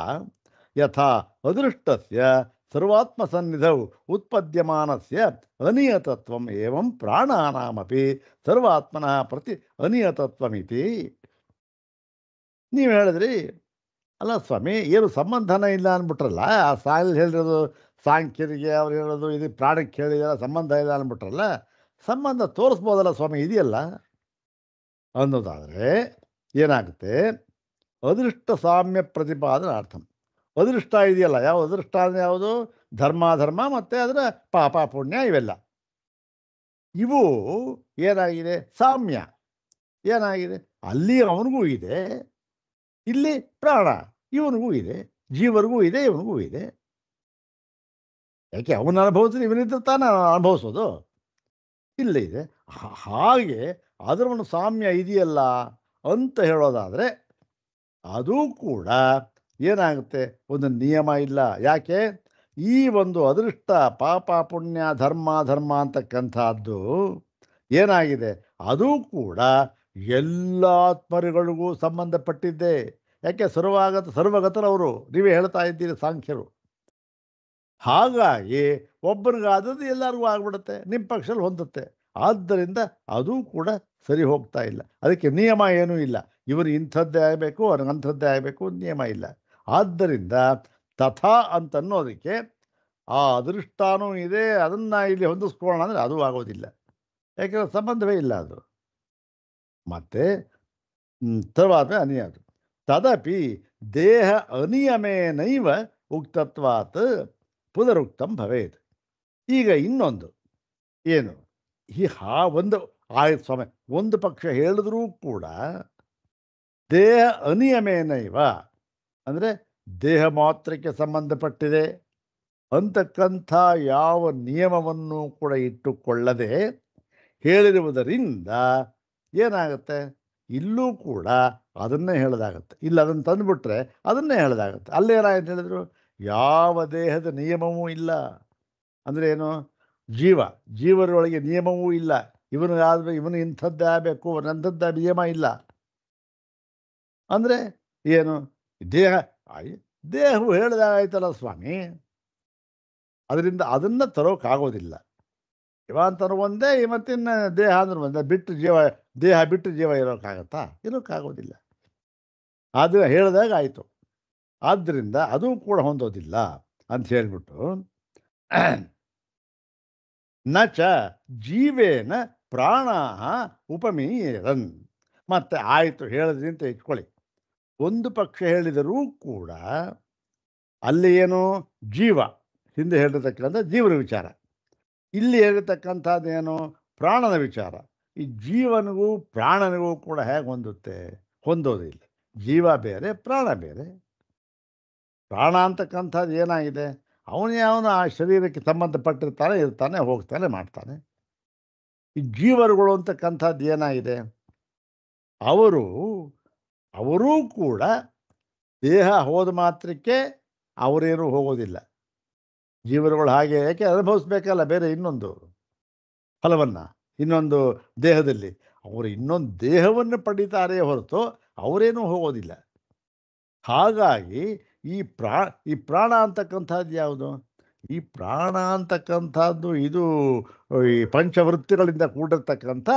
ಯಥಾ ಅದೃಷ್ಟಸ್ಯ ಸರ್ವಾತ್ಮ ಸನ್ನಿಧೌ ಉತ್ಪದ್ಯಮಾನಸ್ಯ ಅನಿಯತತ್ವಂ ಏವಂ ಪ್ರಾಣಾನಾಮಪಿ ಸರ್ವಾತ್ಮನಃ ಪ್ರತಿ ಅನಿಯತತ್ವಮಿತಿ. ನೀವು ಹೇಳಿದ್ರಿ ಅಲ್ಲ ಸ್ವಾಮಿ, ಏನು ಸಂಬಂಧನೇ ಇಲ್ಲ ಅಂದ್ಬಿಟ್ರಲ್ಲ. ಆ ಸಾಯಲ್ಲಿ ಹೇಳಿರೋದು ಸಾಂಖ್ಯರಿಗೆ ಅವ್ರು ಹೇಳೋದು ಇದು ಪ್ರಾಣಕ್ಕೆ ಹೇಳಿದಾರ ಸಂಬಂಧ ಇಲ್ಲ ಅಂದ್ಬಿಟ್ರಲ್ಲ. ಸಂಬಂಧ ತೋರಿಸ್ಬೋದಲ್ಲ ಸ್ವಾಮಿ, ಇದೆಯಲ್ಲ ಅನ್ನೋದಾದರೆ ಏನಾಗುತ್ತೆ? ಅದೃಷ್ಟ ಸಾಮ್ಯ ಪ್ರತಿಪಾದನ ಅರ್ಥ. ಅದೃಷ್ಟ ಇದೆಯಲ್ಲ, ಯಾವ ಅದೃಷ್ಟ ಅಂದರೆ ಯಾವುದು? ಧರ್ಮ ಮತ್ತು ಅದರ ಪಾಪ ಪುಣ್ಯ ಇವೆಲ್ಲ. ಇವು ಏನಾಗಿದೆ? ಸಾಮ್ಯ ಏನಾಗಿದೆ? ಅಲ್ಲಿ ಅವನಿಗೂ ಇದೆ, ಇಲ್ಲಿ ಪ್ರಾಣ ಇವನಿಗೂ ಇದೆ, ಜೀವರಿಗೂ ಇದೆ, ಇವನಿಗೂ ಇದೆ. ಯಾಕೆ ಅವನು ಅನುಭವಿಸಿದ್ರೆ ಇವನಿದ್ರೆ ತಾನೇ ಅನುಭವಿಸೋದು. ಇಲ್ಲ ಇದೆ. ಹಾಗೆ ಅದರ ಒಂದು ಸಾಮ್ಯ ಇದೆಯಲ್ಲ ಅಂತ ಹೇಳೋದಾದರೆ ಅದು ಕೂಡ ಏನಾಗುತ್ತೆ? ಒಂದು ನಿಯಮ ಇಲ್ಲ. ಯಾಕೆ? ಈ ಒಂದು ಅದೃಷ್ಟ ಪಾಪ ಪುಣ್ಯ ಧರ್ಮ ಅಂತಕ್ಕಂಥದ್ದು ಏನಾಗಿದೆ? ಅದು ಕೂಡ ಎಲ್ಲ ಆತ್ಮರಿಗಳಿಗೂ ಸಂಬಂಧಪಟ್ಟಿದ್ದೆ. ಯಾಕೆ? ಸರ್ವಗತರವರು, ನೀವೇ ಹೇಳ್ತಾ ಇದ್ದೀರಿ ಸಾಂಖ್ಯರು. ಹಾಗಾಗಿ ಒಬ್ಬರಿಗಾದದ್ದು ಎಲ್ಲರಿಗೂ ಆಗ್ಬಿಡುತ್ತೆ, ನಿಮ್ಮ ಪಕ್ಷದಲ್ಲಿ ಹೊಂದುತ್ತೆ. ಆದ್ದರಿಂದ ಅದು ಕೂಡ ಸರಿ ಹೋಗ್ತಾ ಇಲ್ಲ. ಅದಕ್ಕೆ ನಿಯಮ ಏನೂ ಇಲ್ಲ. ಇವರು ಇಂಥದ್ದೇ ಆಗಬೇಕು, ಅವ್ರಿಗೆ ಅಂಥದ್ದೇ ಆಗಬೇಕು, ನಿಯಮ ಇಲ್ಲ. ಆದ್ದರಿಂದ ತಥಾ ಅಂತನ್ನೋದಕ್ಕೆ ಆ ಅದೃಷ್ಟಾನೂ ಇದೆ, ಅದನ್ನು ಇಲ್ಲಿ ಹೊಂದಿಸ್ಕೊಳ್ಳೋಣ ಅಂದರೆ ಅದು ಆಗೋದಿಲ್ಲ. ಯಾಕೆಂದರೆ ಸಂಬಂಧವೇ ಇಲ್ಲ ಅದು. ಮತ್ತು ತರುవాత ಅನಿಯದು ತದಪಿ ದೇಹ ಅನಿಯಮೇನೈವ ಉಕ್ತತ್ವಾತ್ ಪುನರುಕ್ತಂ ಭವೇತ್. ಈಗ ಇನ್ನೊಂದು ಏನು? ಒಂದು ಆಯ್ತು ಸ್ವಾಮಿ, ಒಂದು ಪಕ್ಷ ಹೇಳಿದ್ರೂ ಕೂಡ ದೇಹ ಅನಿಯಮೇನೈವ ಅಂದರೆ ದೇಹ ಮಾತ್ರಕ್ಕೆ ಸಂಬಂಧಪಟ್ಟಿದೆ ಅಂತಕ್ಕಂಥ ಯಾವ ನಿಯಮವನ್ನು ಕೂಡ ಇಟ್ಟುಕೊಳ್ಳದೆ ಹೇಳಿರುವುದರಿಂದ ಏನಾಗುತ್ತೆ? ಇಲ್ಲೂ ಕೂಡ ಅದನ್ನೇ ಹೇಳೋದಾಗತ್ತೆ. ಇಲ್ಲ ಅದನ್ನು ತಂದುಬಿಟ್ರೆ ಅದನ್ನೇ ಹೇಳೋದಾಗತ್ತೆ. ಅಲ್ಲೇನಾಯ್ತು ಹೇಳಿದ್ರು? ಯಾವ ದೇಹದ ನಿಯಮವೂ ಇಲ್ಲ. ಅಂದರೆ ಏನು? ಜೀವರೊಳಗೆ ನಿಯಮವೂ ಇಲ್ಲ. ಇವನು ಇಂಥದ್ದೇ ಆಗಬೇಕು, ಅಂಥದ್ದೇ ನಿಯಮ ಇಲ್ಲ. ಅಂದರೆ ಏನು? ದೇಹವು ಹೇಳಿದಾಗಾಯ್ತಲ್ಲ ಸ್ವಾಮಿ, ಅದರಿಂದ ಅದನ್ನು ತರೋಕ್ಕಾಗೋದಿಲ್ಲ. ಅಂತನೂ ಒಂದೇ, ಇವತ್ತಿನ ದೇಹ ಅಂದ್ರೆ ಒಂದೇ. ದೇಹ ಬಿಟ್ಟು ಜೀವ ಇರೋಕ್ಕಾಗತ್ತಾ? ಇರೋಕ್ಕಾಗೋದಿಲ್ಲ. ಅದು ಹೇಳಿದಾಗ ಆಯಿತು. ಆದ್ದರಿಂದ ಅದು ಕೂಡ ಹೊಂದೋದಿಲ್ಲ ಅಂತ ಹೇಳಿಬಿಟ್ಟು ನ ಚ ಜೀವೇನ ಪ್ರಾಣ ಉಪಮೀಯರನ್. ಮತ್ತೆ ಆಯಿತು ಹೇಳಿದ್ರಿ ಅಂತ ಇಟ್ಕೊಳ್ಳಿ. ಒಂದು ಪಕ್ಷ ಹೇಳಿದರೂ ಕೂಡ ಅಲ್ಲಿ ಏನು? ಜೀವ, ಹಿಂದೆ ಹೇಳಿರ್ತಕ್ಕಂಥ ಜೀವನ ವಿಚಾರ. ಇಲ್ಲಿ ಹೇಳಿರ್ತಕ್ಕಂಥದ್ದೇನು? ಪ್ರಾಣನ ವಿಚಾರ. ಈ ಜೀವನಿಗೂ ಪ್ರಾಣನಿಗೂ ಕೂಡ ಹೇಗೆ ಹೊಂದುತ್ತೆ? ಹೊಂದೋದಿಲ್ಲ. ಜೀವ ಬೇರೆ, ಪ್ರಾಣ ಬೇರೆ. ಪ್ರಾಣ ಅಂತಕ್ಕಂಥದ್ದು ಏನಾಗಿದೆ? ಅವನು ಆ ಶರೀರಕ್ಕೆ ಸಂಬಂಧಪಟ್ಟಿರ್ತಾನೆ, ಇರ್ತಾನೆ, ಹೋಗ್ತಾನೆ, ಮಾಡ್ತಾನೆ. ಈ ಜೀವರುಗಳು ಅಂತಕ್ಕಂಥದ್ದು ಏನಾಗಿದೆ? ಅವರೂ ಕೂಡ ದೇಹ ಹೋದ ಮಾತ್ರಕ್ಕೆ ಅವರೇನೂ ಹೋಗೋದಿಲ್ಲ. ಜೀವರುಗಳು ಹಾಗೆ. ಯಾಕೆ? ಅನುಭವಿಸ್ಬೇಕಲ್ಲ ಬೇರೆ ಇನ್ನೊಂದು ಫಲವನ್ನು, ಇನ್ನೊಂದು ದೇಹದಲ್ಲಿ. ಅವರು ಇನ್ನೊಂದು ದೇಹವನ್ನು ಪಡೀತಾರೆ ಹೊರತು ಅವರೇನೂ ಹೋಗೋದಿಲ್ಲ. ಹಾಗಾಗಿ ಈ ಪ್ರಾಣ ಅಂತಕ್ಕಂಥದ್ದು ಯಾವುದು? ಈ ಪ್ರಾಣ ಅಂತಕ್ಕಂಥದ್ದು ಇದು ಈ ಪಂಚವೃತ್ತಿಗಳಿಂದ ಕೂಡಿರ್ತಕ್ಕಂಥ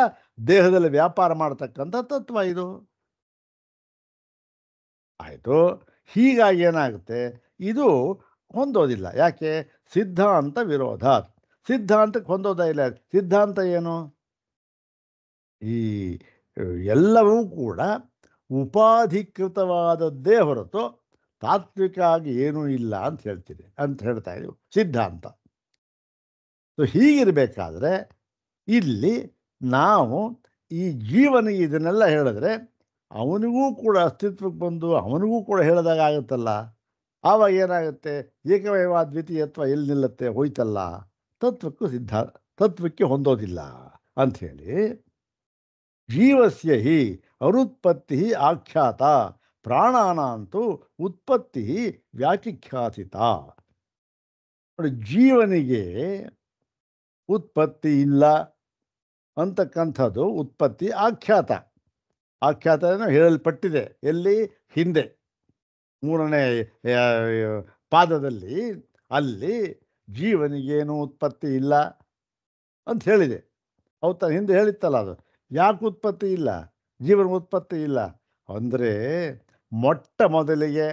ದೇಹದಲ್ಲಿ ವ್ಯಾಪಾರ ಮಾಡತಕ್ಕಂಥ ತತ್ವ ಇದು. ಆಯಿತು. ಹೀಗಾಗಿ ಏನಾಗುತ್ತೆ? ಇದು ಹೊಂದೋದಿಲ್ಲ. ಯಾಕೆ? ಸಿದ್ಧಾಂತ ವಿರೋಧ. ಸಿದ್ಧಾಂತಕ್ಕೆ ಹೊಂದೋದೇ ಇಲ್ಲ. ಸಿದ್ಧಾಂತ ಏನು? ಈ ಎಲ್ಲವೂ ಕೂಡ ಉಪಾಧಿಕೃತವಾದದ್ದೇ ಹೊರತು ತಾತ್ವಿಕ ಆಗಿ ಏನೂ ಇಲ್ಲ ಅಂತ ಹೇಳ್ತಾ ಇದ್ದೀವಿ ಸಿದ್ಧಾಂತ. ಸೊ ಹೀಗಿರಬೇಕಾದ್ರೆ ಇಲ್ಲಿ ನಾವು ಈ ಜೀವನಿಗೆ ಇದನ್ನೆಲ್ಲ ಹೇಳಿದ್ರೆ ಅವನಿಗೂ ಕೂಡ ಅಸ್ತಿತ್ವಕ್ಕೆ ಬಂದು ಅವನಿಗೂ ಕೂಡ ಹೇಳಿದಾಗ ಆಗುತ್ತಲ್ಲ. ಆವಾಗ ಏನಾಗುತ್ತೆ? ಏಕಮೇವ ದ್ವಿತೀಯತ್ವ ಎಲ್ಲಿ ನಿಲ್ಲುತ್ತೆ? ಹೋಯ್ತಲ್ಲ. ತತ್ವಕ್ಕೆ ಹೊಂದೋದಿಲ್ಲ ಅಂಥೇಳಿ ಜೀವಸ್ಯ ಹಿ ಅನುತ್ಪತ್ತಿ ಆಖ್ಯಾತ ಪ್ರಾಣಾನಂತೂ ಉತ್ಪತ್ತಿ ವ್ಯಾಖ್ಯಾತಿತ. ನೋಡಿ, ಜೀವನಿಗೆ ಉತ್ಪತ್ತಿ ಇಲ್ಲ ಅಂತಕ್ಕಂಥದ್ದು ಉತ್ಪತ್ತಿ ಆಖ್ಯಾತ. ಆಖ್ಯಾತ ಹೇಳಲ್ಪಟ್ಟಿದೆ. ಎಲ್ಲಿ? ಹಿಂದೆ 3ನೇ ಪಾದದಲ್ಲಿ. ಅಲ್ಲಿ ಜೀವನಿಗೇನು ಉತ್ಪತ್ತಿ ಇಲ್ಲ ಅಂತ ಹೇಳಿದೆ. ಹೌದಾ? ಹಿಂದೆ ಹೇಳಿತ್ತಲ್ಲ ಅದು. ಯಾಕೆ ಉತ್ಪತ್ತಿ ಇಲ್ಲ? ಜೀವನ ಉತ್ಪತ್ತಿ ಇಲ್ಲ ಅಂದರೆ ಮೊಟ್ಟ ಮೊದಲಿಗೆ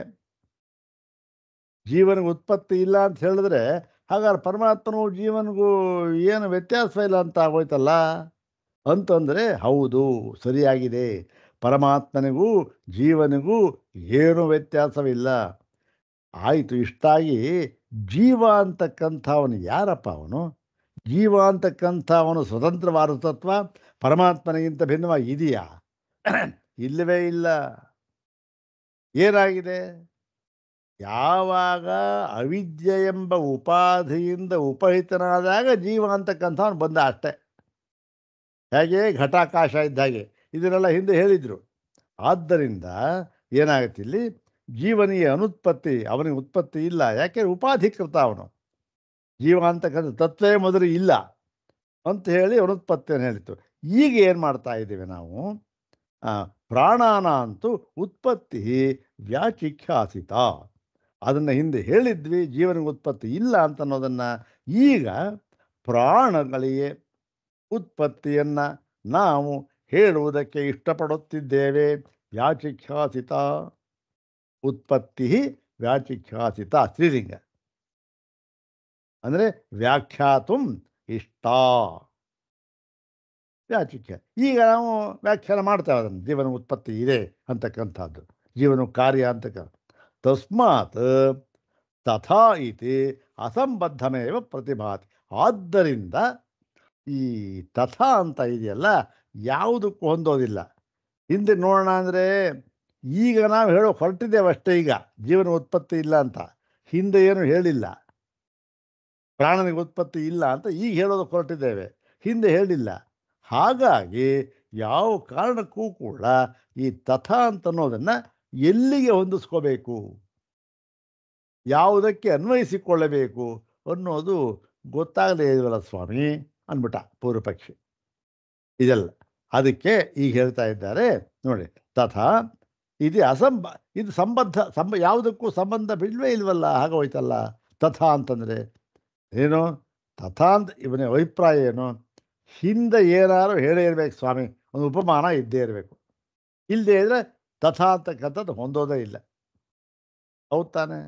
ಜೀವನಿಗೆ ಉತ್ಪತ್ತಿ ಇಲ್ಲ ಅಂತ ಹೇಳಿದ್ರೆ ಹಾಗಾದ್ರೆ ಪರಮಾತ್ಮನೂ ಜೀವನಿಗೂ ಏನು ವ್ಯತ್ಯಾಸ ಇಲ್ಲ ಅಂತ ಆಗೋಯ್ತಲ್ಲ ಅಂತಂದರೆ ಹೌದು, ಸರಿಯಾಗಿದೆ. ಪರಮಾತ್ಮನಿಗೂ ಜೀವನಿಗೂ ಏನೂ ವ್ಯತ್ಯಾಸವಿಲ್ಲ. ಆಯಿತು, ಇಷ್ಟಾಗಿ ಜೀವ ಅಂತಕ್ಕಂಥವನು ಯಾರಪ್ಪ ಅವನು? ಜೀವ ಅಂತಕ್ಕಂಥವನು ಸ್ವತಂತ್ರವಾದ ತತ್ವ ಪರಮಾತ್ಮನಿಗಿಂತ ಭಿನ್ನವಾಗಿ ಇದೆಯಾ? ಇಲ್ಲವೇ ಇಲ್ಲ. ಏನಾಗಿದೆ? ಯಾವಾಗ ಅವಿದ್ಯೆ ಎಂಬ ಉಪಾಧಿಯಿಂದ ಉಪಹಿತನಾದಾಗ ಜೀವ ಅಂತಕ್ಕಂಥವನು ಬಂದ ಅಷ್ಟೆ. ಹೇಗೆ ಘಟಾಕಾಶ ಇದ್ದ ಹಾಗೆ. ಇದನ್ನೆಲ್ಲ ಹಿಂದೆ ಹೇಳಿದರು. ಆದ್ದರಿಂದ ಏನಾಗುತ್ತೆ ಇಲ್ಲಿ? ಜೀವನಿಗೆ ಅನುತ್ಪತ್ತಿ, ಅವನಿಗೆ ಉತ್ಪತ್ತಿ ಇಲ್ಲ. ಯಾಕೆ? ಉಪಾಧಿಕೃತ ಅವನು. ಜೀವ ಅಂತಕ್ಕಂಥ ತತ್ವೇ ಮೊದಲು ಇಲ್ಲ ಅಂತ ಹೇಳಿ ಅನುತ್ಪತ್ತಿಯನ್ನು ಹೇಳಿತು. ಈಗ ಏನು ಮಾಡ್ತಾ ಇದ್ದೀವಿ ನಾವು? ಪ್ರಾಣಾನ ಅಂತೂ ಉತ್ಪತ್ತಿ ವ್ಯಾಚಿಖ್ಯಾಸಿತ. ಅದನ್ನು ಹಿಂದೆ ಹೇಳಿದ್ವಿ, ಜೀವನಿಗೆ ಉತ್ಪತ್ತಿ ಇಲ್ಲ ಅಂತ ಅನ್ನೋದನ್ನು. ಈಗ ಪ್ರಾಣಗಳಿಗೆ ಉತ್ಪತ್ತಿಯನ್ನು ನಾವು ಹೇಳುವುದಕ್ಕೆ ಇಷ್ಟಪಡುತ್ತಿದ್ದೇವೆ. ವ್ಯಾಚಿಖ್ಯಾಸಿತ, ಉತ್ಪತ್ತಿ ವ್ಯಾಚಿಖ್ಯಾಸಿತ ಸ್ತ್ರೀಲಿಂಗ ಅಂದರೆ ವ್ಯಾಖ್ಯಾತು ಇಷ್ಟ. ವ್ಯಾಚಿಖ್ಯ ಈಗ ನಾವು ವ್ಯಾಖ್ಯಾನ ಮಾಡ್ತೇವೆ ಅದನ್ನು. ಜೀವನ ಉತ್ಪತ್ತಿ ಇದೆ ಅಂತಕ್ಕಂಥದ್ದು, ಜೀವನ ಕಾರ್ಯ ಅಂತಕ್ಕ. ತಸ್ಮಾತ್ ತಥಾ ಇತಿ ಅಸಂಬದ್ಧಮೇವ ಪ್ರತಿಭಾತಿ. ಆದ್ದರಿಂದ ಈ ತಥಾ ಅಂತ ಇದೆಯಲ್ಲ, ಯಾವುದಕ್ಕೂ ಹೊಂದೋದಿಲ್ಲ. ಹಿಂದೆ ನೋಡೋಣ ಅಂದರೆ ಈಗ ನಾವು ಹೇಳೋ ಹೊರಟಿದ್ದೇವೆ ಅಷ್ಟೇ. ಈಗ ಜೀವನ ಉತ್ಪತ್ತಿ ಇಲ್ಲ ಅಂತ ಹಿಂದೆ ಏನು ಹೇಳಿಲ್ಲ. ಪ್ರಾಣನಿಗೆ ಉತ್ಪತ್ತಿ ಇಲ್ಲ ಅಂತ ಈಗ ಹೇಳೋದಕ್ಕೆ ಹೊರಟಿದ್ದೇವೆ, ಹಿಂದೆ ಹೇಳಿಲ್ಲ. ಹಾಗಾಗಿ ಯಾವ ಕಾರಣಕ್ಕೂ ಕೂಡ ಈ ತಥಾ ಅಂತ ಅನ್ನೋದನ್ನು ಎಲ್ಲಿಗೆ ಹೊಂದಿಸ್ಕೋಬೇಕು, ಯಾವುದಕ್ಕೆ ಅನ್ವಯಿಸಿಕೊಳ್ಳಬೇಕು ಅನ್ನೋದು ಗೊತ್ತಾಗದೇ ಇಲ್ವಲ್ಲ ಸ್ವಾಮಿ ಅಂದ್ಬಿಟ್ಟ ಪೂರ್ವಪಕ್ಷಿ. ಇದೆಲ್ಲ ಅದಕ್ಕೆ ಈಗ ಹೇಳ್ತಾ ಇದ್ದಾರೆ ನೋಡಿ. ತಥಾ ಇದು ಇದು ಯಾವುದಕ್ಕೂ ಸಂಬಂಧ ಬಿಡವೇ ಇಲ್ವಲ್ಲ, ಹಾಗೋಯ್ತಲ್ಲ. ತಥಾ ಅಂತಂದರೆ ಏನು? ತಥಾ ಅಂತ ಇವನ ಅಭಿಪ್ರಾಯ ಏನು? ಹಿಂದೆ ಏನಾದ್ರು ಹೇಳೇ ಇರಬೇಕು ಸ್ವಾಮಿ, ಒಂದು ಉಪಮಾನ ಇದ್ದೇ ಇರಬೇಕು. ಇಲ್ಲದೆ ಇದ್ರೆ ತಥಾ ಅಂತಕ್ಕಂಥದ್ದು ಹೊಂದೋದೇ ಇಲ್ಲ. ಹೌದು ತಾನೆ?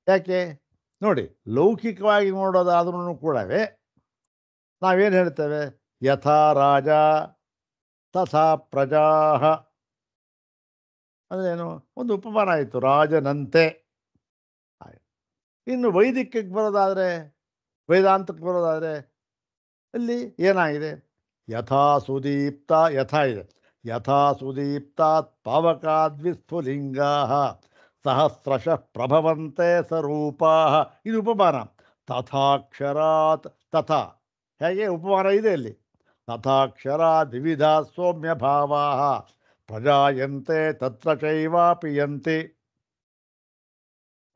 ಯಾಕೆ ನೋಡಿ, ಲೌಕಿಕವಾಗಿ ನೋಡೋದಾದ್ರೂ ಕೂಡ ನಾವೇನು ಹೇಳ್ತೇವೆ? ಯಥಾ ರಾಜ ತಥಾ ಪ್ರಜಾ ಅಂದ್ರೇನು? ಒಂದು ಉಪಮಾನ ಆಯಿತು, ರಾಜನಂತೆ. ಇನ್ನು ವೈದಿಕಕ್ಕೆ ಬರೋದಾದರೆ, ವೇದಾಂತಕ್ಕೆ ಬರೋದಾದರೆ ಅಲ್ಲಿ ಏನಾಗಿದೆ? ಯಥಾ ಸುದೀಪ್ತ, ಯಥಾ ಇದೆ. ಯಥಾ ಸುದೀಪ್ತಾತ್ ಪಾವಕಾದ್ವಿಸ್ಫುಲಿಂಗಾ ಸಹಸ್ರಶಃ ಪ್ರಭವಂತೆ ಸ್ವರೂಪಾ. ಇದು ಉಪಮಾನ. ತಥಾಕ್ಷರಾತ್, ತಥಾ ಹೇಗೆ ಉಪಮಾನ ಇದೆ ಅಲ್ಲಿ. ತಥಾಕ್ಷರಾತ್ ವಿವಿಧ ಸೌಮ್ಯ ಭಾವಾ ಪ್ರಜಾಯಂತೆ ತತ್ರ ಚೈವಾಪಿಯಂತೆ.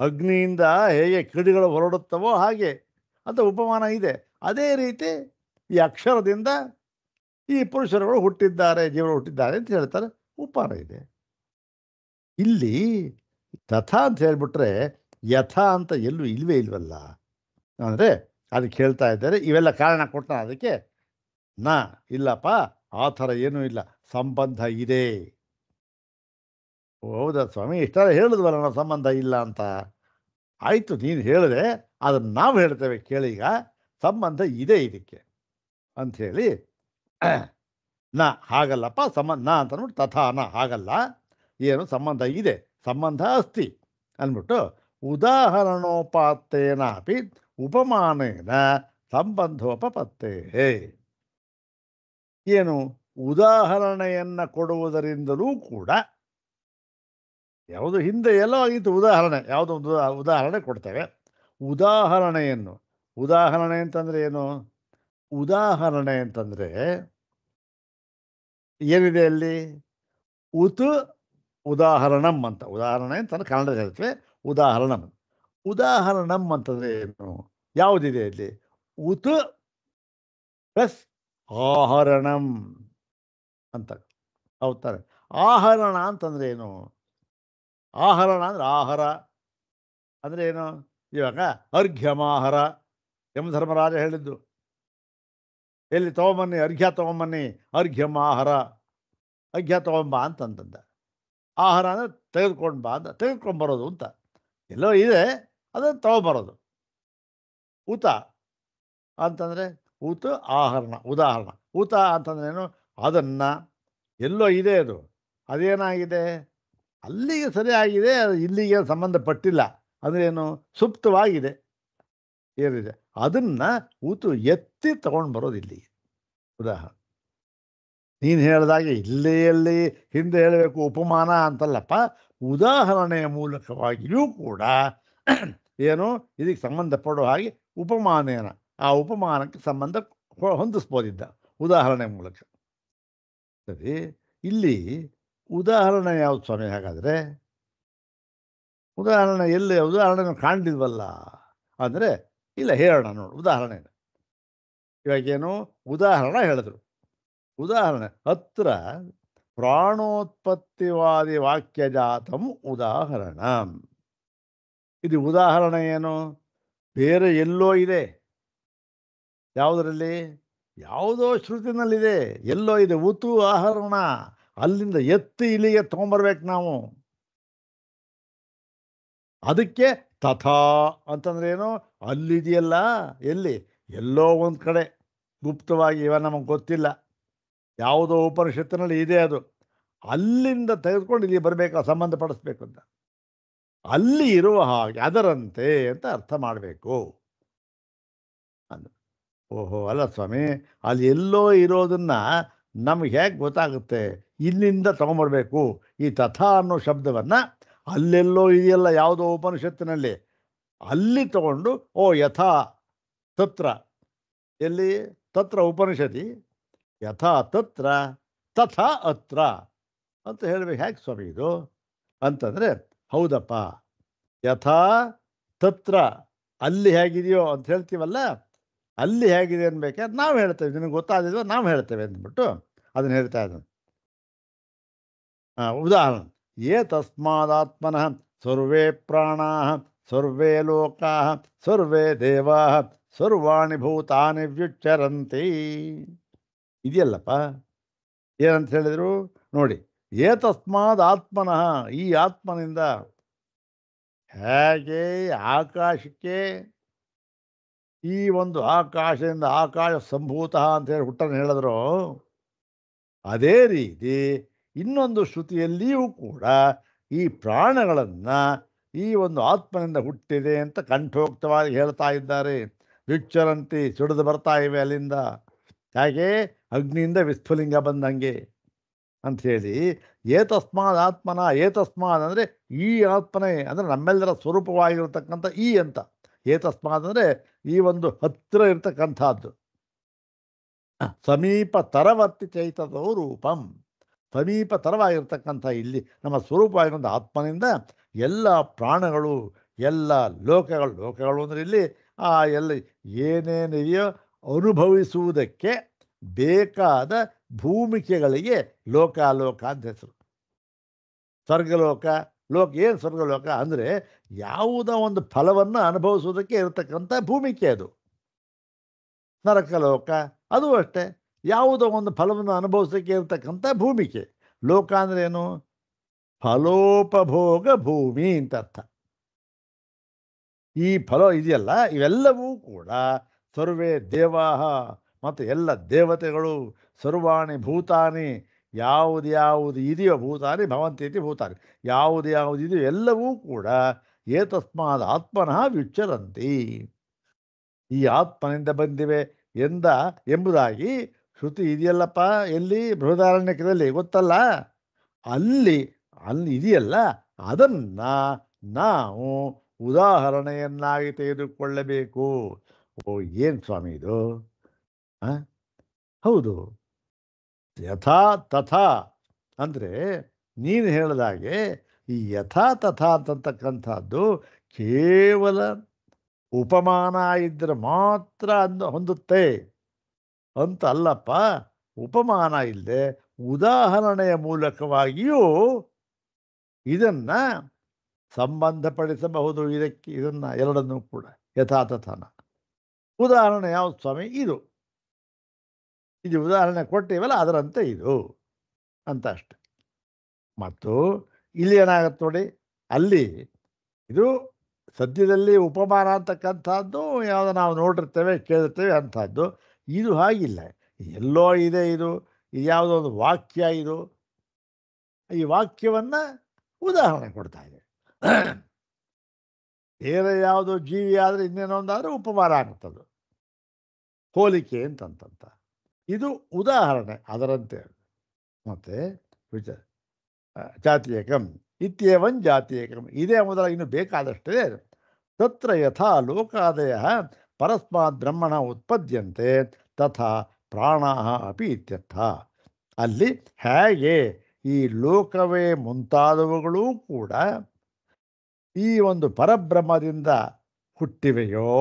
ಅಗ್ನಿಯಿಂದ ಹೇಗೆ ಕಿಡಿಗಳು ಹೊರಡುತ್ತವೋ ಹಾಗೆ ಅಂತ ಉಪಮಾನ ಇದೆ. ಅದೇ ರೀತಿ ಈ ಅಕ್ಷರದಿಂದ ಈ ಪುರುಷರುಗಳು ಹುಟ್ಟಿದ್ದಾರೆ, ಜೀವರು ಹುಟ್ಟಿದ್ದಾರೆ ಅಂತ ಹೇಳ್ತಾರೆ, ಉಪಮಾನ ಇದೆ. ಇಲ್ಲಿ ತಥಾ ಅಂತ ಹೇಳ್ಬಿಟ್ರೆ ಯಥಾ ಅಂತ ಎಲ್ಲೂ ಇಲ್ವೇ ಇಲ್ವಲ್ಲ ಅಂದರೆ ಅದಕ್ಕೆ ಹೇಳ್ತಾ ಇದ್ದಾರೆ. ಇವೆಲ್ಲ ಕಾರಣ ಕೊಟ್ಟ ಅದಕ್ಕೆ ಇಲ್ಲಪ್ಪ, ಆ ಥರ ಏನೂ ಇಲ್ಲ, ಸಂಬಂಧ ಇದೆ. ಹೌದಾ ಸ್ವಾಮಿ, ಇಷ್ಟೆಲ್ಲ ಹೇಳಿದ್ವಲ್ಲ ನಾವು ಸಂಬಂಧ ಇಲ್ಲ ಅಂತ. ಆಯಿತು, ನೀನು ಹೇಳಿದೆ, ಅದನ್ನು ನಾವು ಹೇಳ್ತೇವೆ ಕೇಳೀಗ. ಸಂಬಂಧ ಇದೆ ಇದಕ್ಕೆ ಅಂಥೇಳಿ. ಹಾಗಲ್ಲಪ್ಪ, ಸಂಬಂಧ ಅಂತ ಅಂದ್ಬಿಟ್ಟು ತಥಾ ಹಾಗಲ್ಲ, ಏನು ಸಂಬಂಧ ಇದೆ, ಸಂಬಂಧ ಅಸ್ತಿ ಅಂದ್ಬಿಟ್ಟು ಉದಾಹರಣೋಪಾತ್ತೇನಾಪಿ ಉಪಮಾನೇನ ಸಂಬಂಧೋಪಪತ್ತೇ. ಏನು? ಉದಾಹರಣೆಯನ್ನು ಕೊಡುವುದರಿಂದಲೂ ಕೂಡ, ಯಾವುದು ಹಿಂದೆ ಎಲ್ಲೋ ಆಗಿತ್ತು ಉದಾಹರಣೆ, ಯಾವುದೋ ಒಂದು ಉದಾಹರಣೆ ಕೊಡ್ತೇವೆ. ಉದಾಹರಣೆ ಅಂತಂದರೆ ಏನು? ಉದಾಹರಣೆ ಅಂತಂದರೆ ಏನಿದೆ ಅಲ್ಲಿ? ಉದಾಹರಣಂ ಅಂತ. ಉದಾಹರಣೆ ಅಂತಂದ್ರೆ ಕನ್ನಡದಲ್ಲಿ ಹೇಳ್ತೇವೆ ಉದಾಹರಣಂ. ಉದಾಹರಣಂ ಅಂತಂದರೆ ಏನು? ಯಾವುದಿದೆ ಅಲ್ಲಿ? ಪ್ಲಸ್ ಆಹರಣಂ ಅಂತ. ಹೌದಾರೆ? ಆಹರಣ ಅಂತಂದ್ರೆ ಏನು? ಆಹರಣ ಅಂದರೆ ಆಹಾರ ಅಂದರೆ ಏನು? ಇವಾಗ ಅರ್ಘ್ಯಮಾಹಾರ ಯಮಧರ್ಮರಾಜ ಹೇಳಿದ್ದು. ಎಲ್ಲಿ ತೊಗೊಂಬನ್ನಿ, ಅರ್ಘ್ಯ ತೊಗೊಂಬನ್ನಿ, ಅರ್ಘ್ಯಮಾಹಾರ, ಅರ್ಘ್ಯ ತೊಗೊಂಬ ಅಂತಂದ. ಆಹಾರ ಅಂದರೆ ತೆಗೆದುಕೊಂಡು ಬಾ ಅಂತ, ತೆಗೆದುಕೊಂಡ್ಬರೋದು ಅಂತ. ಎಲ್ಲೋ ಇದೆ, ಅದನ್ನು ತೊಗೊಂಬರೋದು. ಊತ ಅಂತಂದರೆ ಆಹರಣ, ಉದಾಹರಣ. ಊತ ಅಂತಂದ್ರೆ ಏನು? ಅದನ್ನು ಎಲ್ಲೋ ಇದೆ, ಅದು ಅದೇನಾಗಿದೆ, ಅಲ್ಲಿಗೆ ಸರಿಯಾಗಿದೆ, ಅದು ಇಲ್ಲಿಗೆ ಸಂಬಂಧಪಟ್ಟಿಲ್ಲ. ಅಂದರೆ ಏನು, ಸುಪ್ತವಾಗಿದೆ, ಏನಿದೆ ಅದನ್ನು ಊತು ಎತ್ತಿ ತಗೊಂಡು ಬರೋದು ಇಲ್ಲಿಗೆ. ಉದಾಹರಣೆ ನೀನು ಹೇಳಿದಾಗೆ ಇಲ್ಲಿಯಲ್ಲಿ ಹಿಂದೆ ಹೇಳಬೇಕು ಉಪಮಾನ ಅಂತಲ್ಲಪ್ಪ, ಉದಾಹರಣೆಯ ಮೂಲಕವಾಗಿಯೂ ಕೂಡ ಏನು ಇದಕ್ಕೆ ಸಂಬಂಧಪಡೋ ಹಾಗೆ ಉಪಮಾನೇನ ಆ ಉಪಮಾನಕ್ಕೆ ಸಂಬಂಧ ಹೊಂದಿಸ್ಬೋದಿದ್ದ ಉದಾಹರಣೆ ಮೂಲಕ. ಸರಿ, ಇಲ್ಲಿ ಉದಾಹರಣೆ ಯಾವ್ದು ಸ್ವಾಮಿ? ಹಾಗಾದರೆ ಉದಾಹರಣೆ ಎಲ್ಲಿ? ಉದಾಹರಣೆ ಕಾಣಲಿಲ್ವಲ್ಲ ಅಂದರೆ, ಇಲ್ಲ ಹೇಳೋಣ ನೋಡು ಉದಾಹರಣೆ. ಇವಾಗೇನು ಉದಾಹರಣೆ ಹೇಳಿದ್ರು, ಉದಾಹರಣೆ ಹತ್ರ ಪ್ರಾಣೋತ್ಪತ್ತಿವಾದಿ ವಾಕ್ಯಜಾತಂ ಉದಾಹರಣ. ಇದು ಉದಾಹರಣೆ ಏನು? ಬೇರೆ ಎಲ್ಲೋ ಇದೆ. ಯಾವುದರಲ್ಲಿ? ಯಾವುದೋ ಶ್ರುತಿನಲ್ಲಿದೆ, ಎಲ್ಲೋ ಇದೆ. ಉತು ಆಹರಣ, ಅಲ್ಲಿಂದ ಎತ್ತಿ ಇಲ್ಲಿಗೆ ತೊಗೊಂಬರ್ಬೇಕು ನಾವು. ಅದಕ್ಕೆ ತಥಾ ಅಂತಂದ್ರೆ ಏನು? ಅಲ್ಲಿದೆಯಲ್ಲ, ಎಲ್ಲಿ? ಎಲ್ಲೋ ಒಂದು ಕಡೆ ಗುಪ್ತವಾಗಿ, ಇವ ನಮಗೆ ಗೊತ್ತಿಲ್ಲ, ಯಾವುದೋ ಉಪನಿಷತ್ತಿನಲ್ಲಿ ಇದೆ, ಅದು ಅಲ್ಲಿಂದ ತೆಗೆದುಕೊಂಡು ಇಲ್ಲಿ ಬರಬೇಕು, ಸಂಬಂಧಪಡಿಸ್ಬೇಕು ಅಂತ. ಅಲ್ಲಿ ಇರುವ ಹಾಗೆ ಅದರಂತೆ ಅಂತ ಅರ್ಥ ಮಾಡಬೇಕು ಅಂದ. ಓಹೋ, ಅಲ್ಲ ಸ್ವಾಮಿ, ಅಲ್ಲಿ ಎಲ್ಲೋ ಇರೋದನ್ನ ನಮ್ಗೆ ಹೇಗೆ ಗೊತ್ತಾಗುತ್ತೆ? ಇಲ್ಲಿಂದ ತಗೊಂಬರ್ಬೇಕು. ಈ ತಥಾ ಅನ್ನೋ ಶಬ್ದವನ್ನು ಅಲ್ಲೆಲ್ಲೋ ಇದೆಯಲ್ಲ ಯಾವುದೋ ಉಪನಿಷತ್ತಿನಲ್ಲಿ, ಅಲ್ಲಿ ತಗೊಂಡು ಓ ಯಥಾ ತತ್ರ, ಎಲ್ಲಿ? ತತ್ರ ಉಪನಿಷತಿ, ಯಥಾ ತತ್ರ ತಥಾ ಅತ್ರ ಅಂತ ಹೇಳಬೇಕು. ಹೇಗೆ ಸ್ವಾಮಿ ಇದು ಅಂತಂದರೆ, ಹೌದಪ್ಪ, ಯಥಾ ತತ್ರ ಅಲ್ಲಿ ಹೇಗಿದೆಯೋ ಅಂತ ಹೇಳ್ತೀವಲ್ಲ, ಅಲ್ಲಿ ಹೇಗಿದೆ ಅನ್ಬೇಕಾದ್ರೆ ನಾವು ಹೇಳ್ತೇವೆ, ನಿನಗೆ ಗೊತ್ತಾದಿಲ್ವ ನಾವು ಹೇಳ್ತೇವೆ ಅಂದ್ಬಿಟ್ಟು ಅದನ್ನು ಹೇಳ್ತಾ ಇದ್ದಾನೆ. ಉದಾಹರಣೆ, ಯೇ ತಸ್ಮಾದಾತ್ಮನಃ ಸರ್ವೇ ಪ್ರಾಣಾಃ ಸರ್ವೇ ಲೋಕಾಃ ಸರ್ವೇ ದೇವಾಃ ಸರ್ವಾಣಿ ಭೂತಾನಿ ವ್ಯುಚ್ಚರಂತಿ. ಇದೆಯಲ್ಲಪ್ಪ, ಏನಂತ ಹೇಳಿದರು ನೋಡಿ. ಯೇ ತಸ್ಮಾದ್ ಆತ್ಮನಃ, ಈ ಆತ್ಮನಿಂದ, ಹೇಗೆ ಆಕಾಶಕ್ಕೆ ಈ ಒಂದು ಆಕಾಶದಿಂದ ಆಕಾಶ ಸಂಭೂತ ಅಂತ ಹೇಳಿ ಹುಟ್ಟನ್ನು ಹೇಳಿದ್ರು, ಅದೇ ರೀತಿ ಇನ್ನೊಂದು ಶ್ರುತಿಯಲ್ಲಿಯೂ ಕೂಡ ಈ ಪ್ರಾಣಗಳನ್ನು ಈ ಒಂದು ಆತ್ಮನಿಂದ ಹುಟ್ಟಿದೆ ಅಂತ ಕಂಠೋಕ್ತವಾಗಿ ಹೇಳ್ತಾ ಇದ್ದಾರೆ. ವಿಚ್ಚರಂತಿ, ಸಿಡಿದು ಬರ್ತಾ ಇವೆ ಅಲ್ಲಿಂದ, ಹಾಗೆ ಅಗ್ನಿಯಿಂದ ವಿಸ್ಫುಲಿಂಗ ಬಂದಂಗೆ ಅಂಥೇಳಿ. ಏತಸ್ಮಾದ್ ಆತ್ಮನ, ಏತಸ್ಮಾದ್ ಅಂದರೆ ಈ ಆತ್ಮನೇ, ಅಂದರೆ ನಮ್ಮೆಲ್ಲರ ಸ್ವರೂಪವಾಗಿರತಕ್ಕಂಥ ಈ ಅಂತ. ಏತಸ್ಮಾದ್ ಅಂದರೆ ಈ ಒಂದು ಹತ್ತಿರ ಇರತಕ್ಕಂಥದ್ದು. ಸಮೀಪ ತರವರ್ತಿ ಚೈತನ್ಯೋ ರೂಪಂ, ಸಮೀಪ ತರವಾಗಿರ್ತಕ್ಕಂಥ ಇಲ್ಲಿ ನಮ್ಮ ಸ್ವರೂಪವಾಗಿರುವಂಥ ಆತ್ಮನಿಂದ ಎಲ್ಲ ಪ್ರಾಣಗಳು, ಎಲ್ಲ ಲೋಕಗಳು, ಲೋಕಗಳು ಅಂದರೆ ಇಲ್ಲಿ ಎಲ್ಲ ಏನೇನಿದೆಯೋ ಅನುಭವಿಸುವುದಕ್ಕೆ ಬೇಕಾದ ಭೂಮಿಕೆಗಳಿಗೆ ಲೋಕಾಲೋಕ ಅಂತ ಹೆಸರು. ಸ್ವರ್ಗಲೋಕ, ಲೋಕ ಏನು? ಸ್ವರ್ಗಲೋಕ ಅಂದರೆ ಯಾವುದೋ ಒಂದು ಫಲವನ್ನು ಅನುಭವಿಸುವುದಕ್ಕೆ ಇರತಕ್ಕಂಥ ಭೂಮಿಕೆ ಅದು. ನರಕಲೋಕ ಅದು ಅಷ್ಟೇ, ಯಾವುದೋ ಒಂದು ಫಲವನ್ನು ಅನುಭವಿಸೋಕ್ಕೆ ಇರತಕ್ಕಂಥ ಭೂಮಿಕೆ. ಲೋಕ ಅಂದರೆ ಏನು? ಫಲೋಪಭೋಗ ಭೂಮಿ ಅಂತ ಅರ್ಥ. ಈ ಫಲ ಇದೆಯಲ್ಲ, ಇವೆಲ್ಲವೂ ಕೂಡ ಸರ್ವೇ ದೇವಾಹ, ಮತ್ತು ಎಲ್ಲ ದೇವತೆಗಳು, ಸರ್ವಾಣಿ ಭೂತಾನಿ, ಯಾವುದು ಇದೆಯೋ, ಭೂತಾನಿ ಭವಂತೀತಿ ಭೂತಾನಿ, ಯಾವುದು ಇದೆಯೋ ಎಲ್ಲವೂ ಕೂಡ ಏತಸ್ಮಾದ್ ಆತ್ಮನಃ ವ್ಯುಚ್ಚರಂತಿ, ಈ ಆತ್ಮನಿಂದ ಬಂದಿವೆ ಎಂಬುದಾಗಿ ಶ್ರುತಿ ಇದೆಯಲ್ಲಪ್ಪ. ಎಲ್ಲಿ? ಬೃಹದಾರಣ್ಯಕದಲ್ಲಿ, ಗೊತ್ತಲ್ಲ, ಅಲ್ಲಿ ಇದೆಯಲ್ಲ, ಅದನ್ನು ನಾವು ಉದಾಹರಣೆಯನ್ನಾಗಿ ತೆಗೆದುಕೊಳ್ಳಬೇಕು. ಓ, ಏನು ಸ್ವಾಮಿ ಇದು? ಹೌದು, ಯಥಾ ತಥಾ ಅಂದರೆ ನೀನು ಹೇಳಿದಾಗೆ ಈ ಯಥಾ ತಥಾ ಅಂತಕ್ಕಂಥದ್ದು ಕೇವಲ ಉಪಮಾನ ಇದ್ದರೆ ಮಾತ್ರ ಹೊಂದುತ್ತೆ ಅಂತ ಅಲ್ಲಪ್ಪ. ಉಪಮಾನ ಇಲ್ಲದೆ ಉದಾಹರಣೆಯ ಮೂಲಕವಾಗಿಯೂ ಇದನ್ನು ಸಂಬಂಧಪಡಿಸಬಹುದು. ಇದನ್ನು ಎರಡನ್ನೂ ಕೂಡ ಯಥಾತಥಾನ. ಉದಾಹರಣೆ ಯಾವುದು ಸ್ವಾಮಿ? ಇದು ಉದಾಹರಣೆ ಕೊಟ್ಟಿವಲ್ಲ, ಅದರಂತೆ ಇದು ಅಂತ ಅಷ್ಟೆ. ಮತ್ತು ಇಲ್ಲಿ ಏನಾಗತ್ತೆ ನೋಡಿ, ಅಲ್ಲಿ ಇದು ಸದ್ಯದಲ್ಲಿ ಉಪಮಾನ ಅಂತಕ್ಕಂಥದ್ದು ಯಾವುದೋ ನಾವು ನೋಡಿರ್ತೇವೆ, ಕೇಳಿರ್ತೇವೆ ಅಂಥದ್ದು. ಇದು ಹಾಗಿಲ್ಲ, ಎಲ್ಲೋ ಇದೆ, ಇದು ಯಾವುದೋ ಒಂದು ವಾಕ್ಯ, ಇದು ಈ ವಾಕ್ಯವನ್ನು ಉದಾಹರಣೆ ಕೊಡ್ತಾ ಇದೆ. ಬೇರೆ ಯಾವುದೋ ಜೀವಿ ಆದರೆ ಇನ್ನೇನೊಂದಾದರೆ ಉಪಮಾನ ಆಗುತ್ತದು, ಹೋಲಿಕೆ ಅಂತಂತ. ಇದು ಉದಾಹರಣೆ ಅದರಂತೆ. ಮತ್ತು ವಿಚಾರ ಜಾತೀಯಕಂ ಇತ್ಯೇವಂ ಜಾತೀಯಕಂ, ಇದೇ ಮೊದಲ ಇನ್ನು ಬೇಕಾದಷ್ಟೇ. ತತ್ರ ಯಥಾ ಲೋಕಾದಯ ಪರಸ್ಮಾತ್ ಬ್ರಹ್ಮಣ ಉತ್ಪದ್ಯಂತೆ ತಥಾ ಪ್ರಾಣಾಹ ಅಪಿ ಇತ್ಯರ್ಥ. ಅಲ್ಲಿ ಹೇಗೆ ಈ ಲೋಕವೇ ಮುಂತಾದವುಗಳೂ ಕೂಡ ಈ ಒಂದು ಪರಬ್ರಹ್ಮದಿಂದ ಹುಟ್ಟಿವೆಯೋ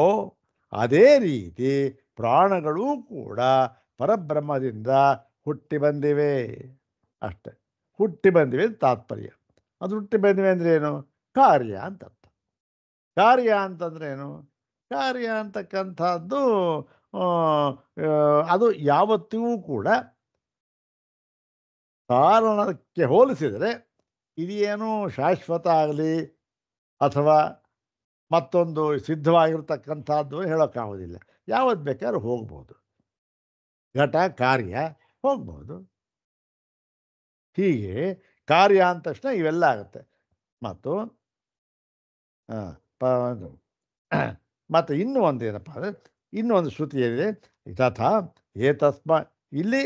ಅದೇ ರೀತಿ ಪ್ರಾಣಗಳೂ ಕೂಡ ಪರಬ್ರಹ್ಮದಿಂದ ಹುಟ್ಟಿ ಬಂದಿವೆ. ಅಷ್ಟೆ, ಹುಟ್ಟಿ ಬಂದಿವೆ ತಾತ್ಪರ್ಯ. ಅದು ಹುಟ್ಟಿ ಬಂದಿವೆ ಅಂದರೆ ಏನು? ಕಾರ್ಯ ಅಂತ ಅರ್ಥ. ಕಾರ್ಯ ಅಂತಂದ್ರೆ ಏನು? ಕಾರ್ಯ ಅಂತಕ್ಕಂಥದ್ದು ಅದು ಯಾವತ್ತಿಗೂ ಕೂಡ ಕಾರಣಕ್ಕೆ ಹೋಲಿಸಿದರೆ ಇದೇನು ಶಾಶ್ವತ ಆಗಲಿ ಅಥವಾ ಮತ್ತೊಂದು ಸಿದ್ಧವಾಗಿರ್ತಕ್ಕಂಥದ್ದು ಹೇಳೋಕ್ಕಾಗೋದಿಲ್ಲ. ಯಾವತ್ತು ಬೇಕಾದ್ರೂ ಹೋಗ್ಬೋದು. ಘಟ ಕಾರ್ಯ ಹೋಗ್ಬೋದು. ಹೀಗೆ ಕಾರ್ಯ ಅಂದ ತಕ್ಷಣ ಇವೆಲ್ಲ ಆಗುತ್ತೆ. ಮತ್ತು ಮತ್ತು ಇನ್ನೂ ಒಂದು ಏನಪ್ಪ ಅಂದರೆ, ಇನ್ನೂ ಒಂದು ಶ್ರುತಿ ಏನಿದೆ, ತಥಾ ಏತಸ್ಮ, ಇಲ್ಲಿ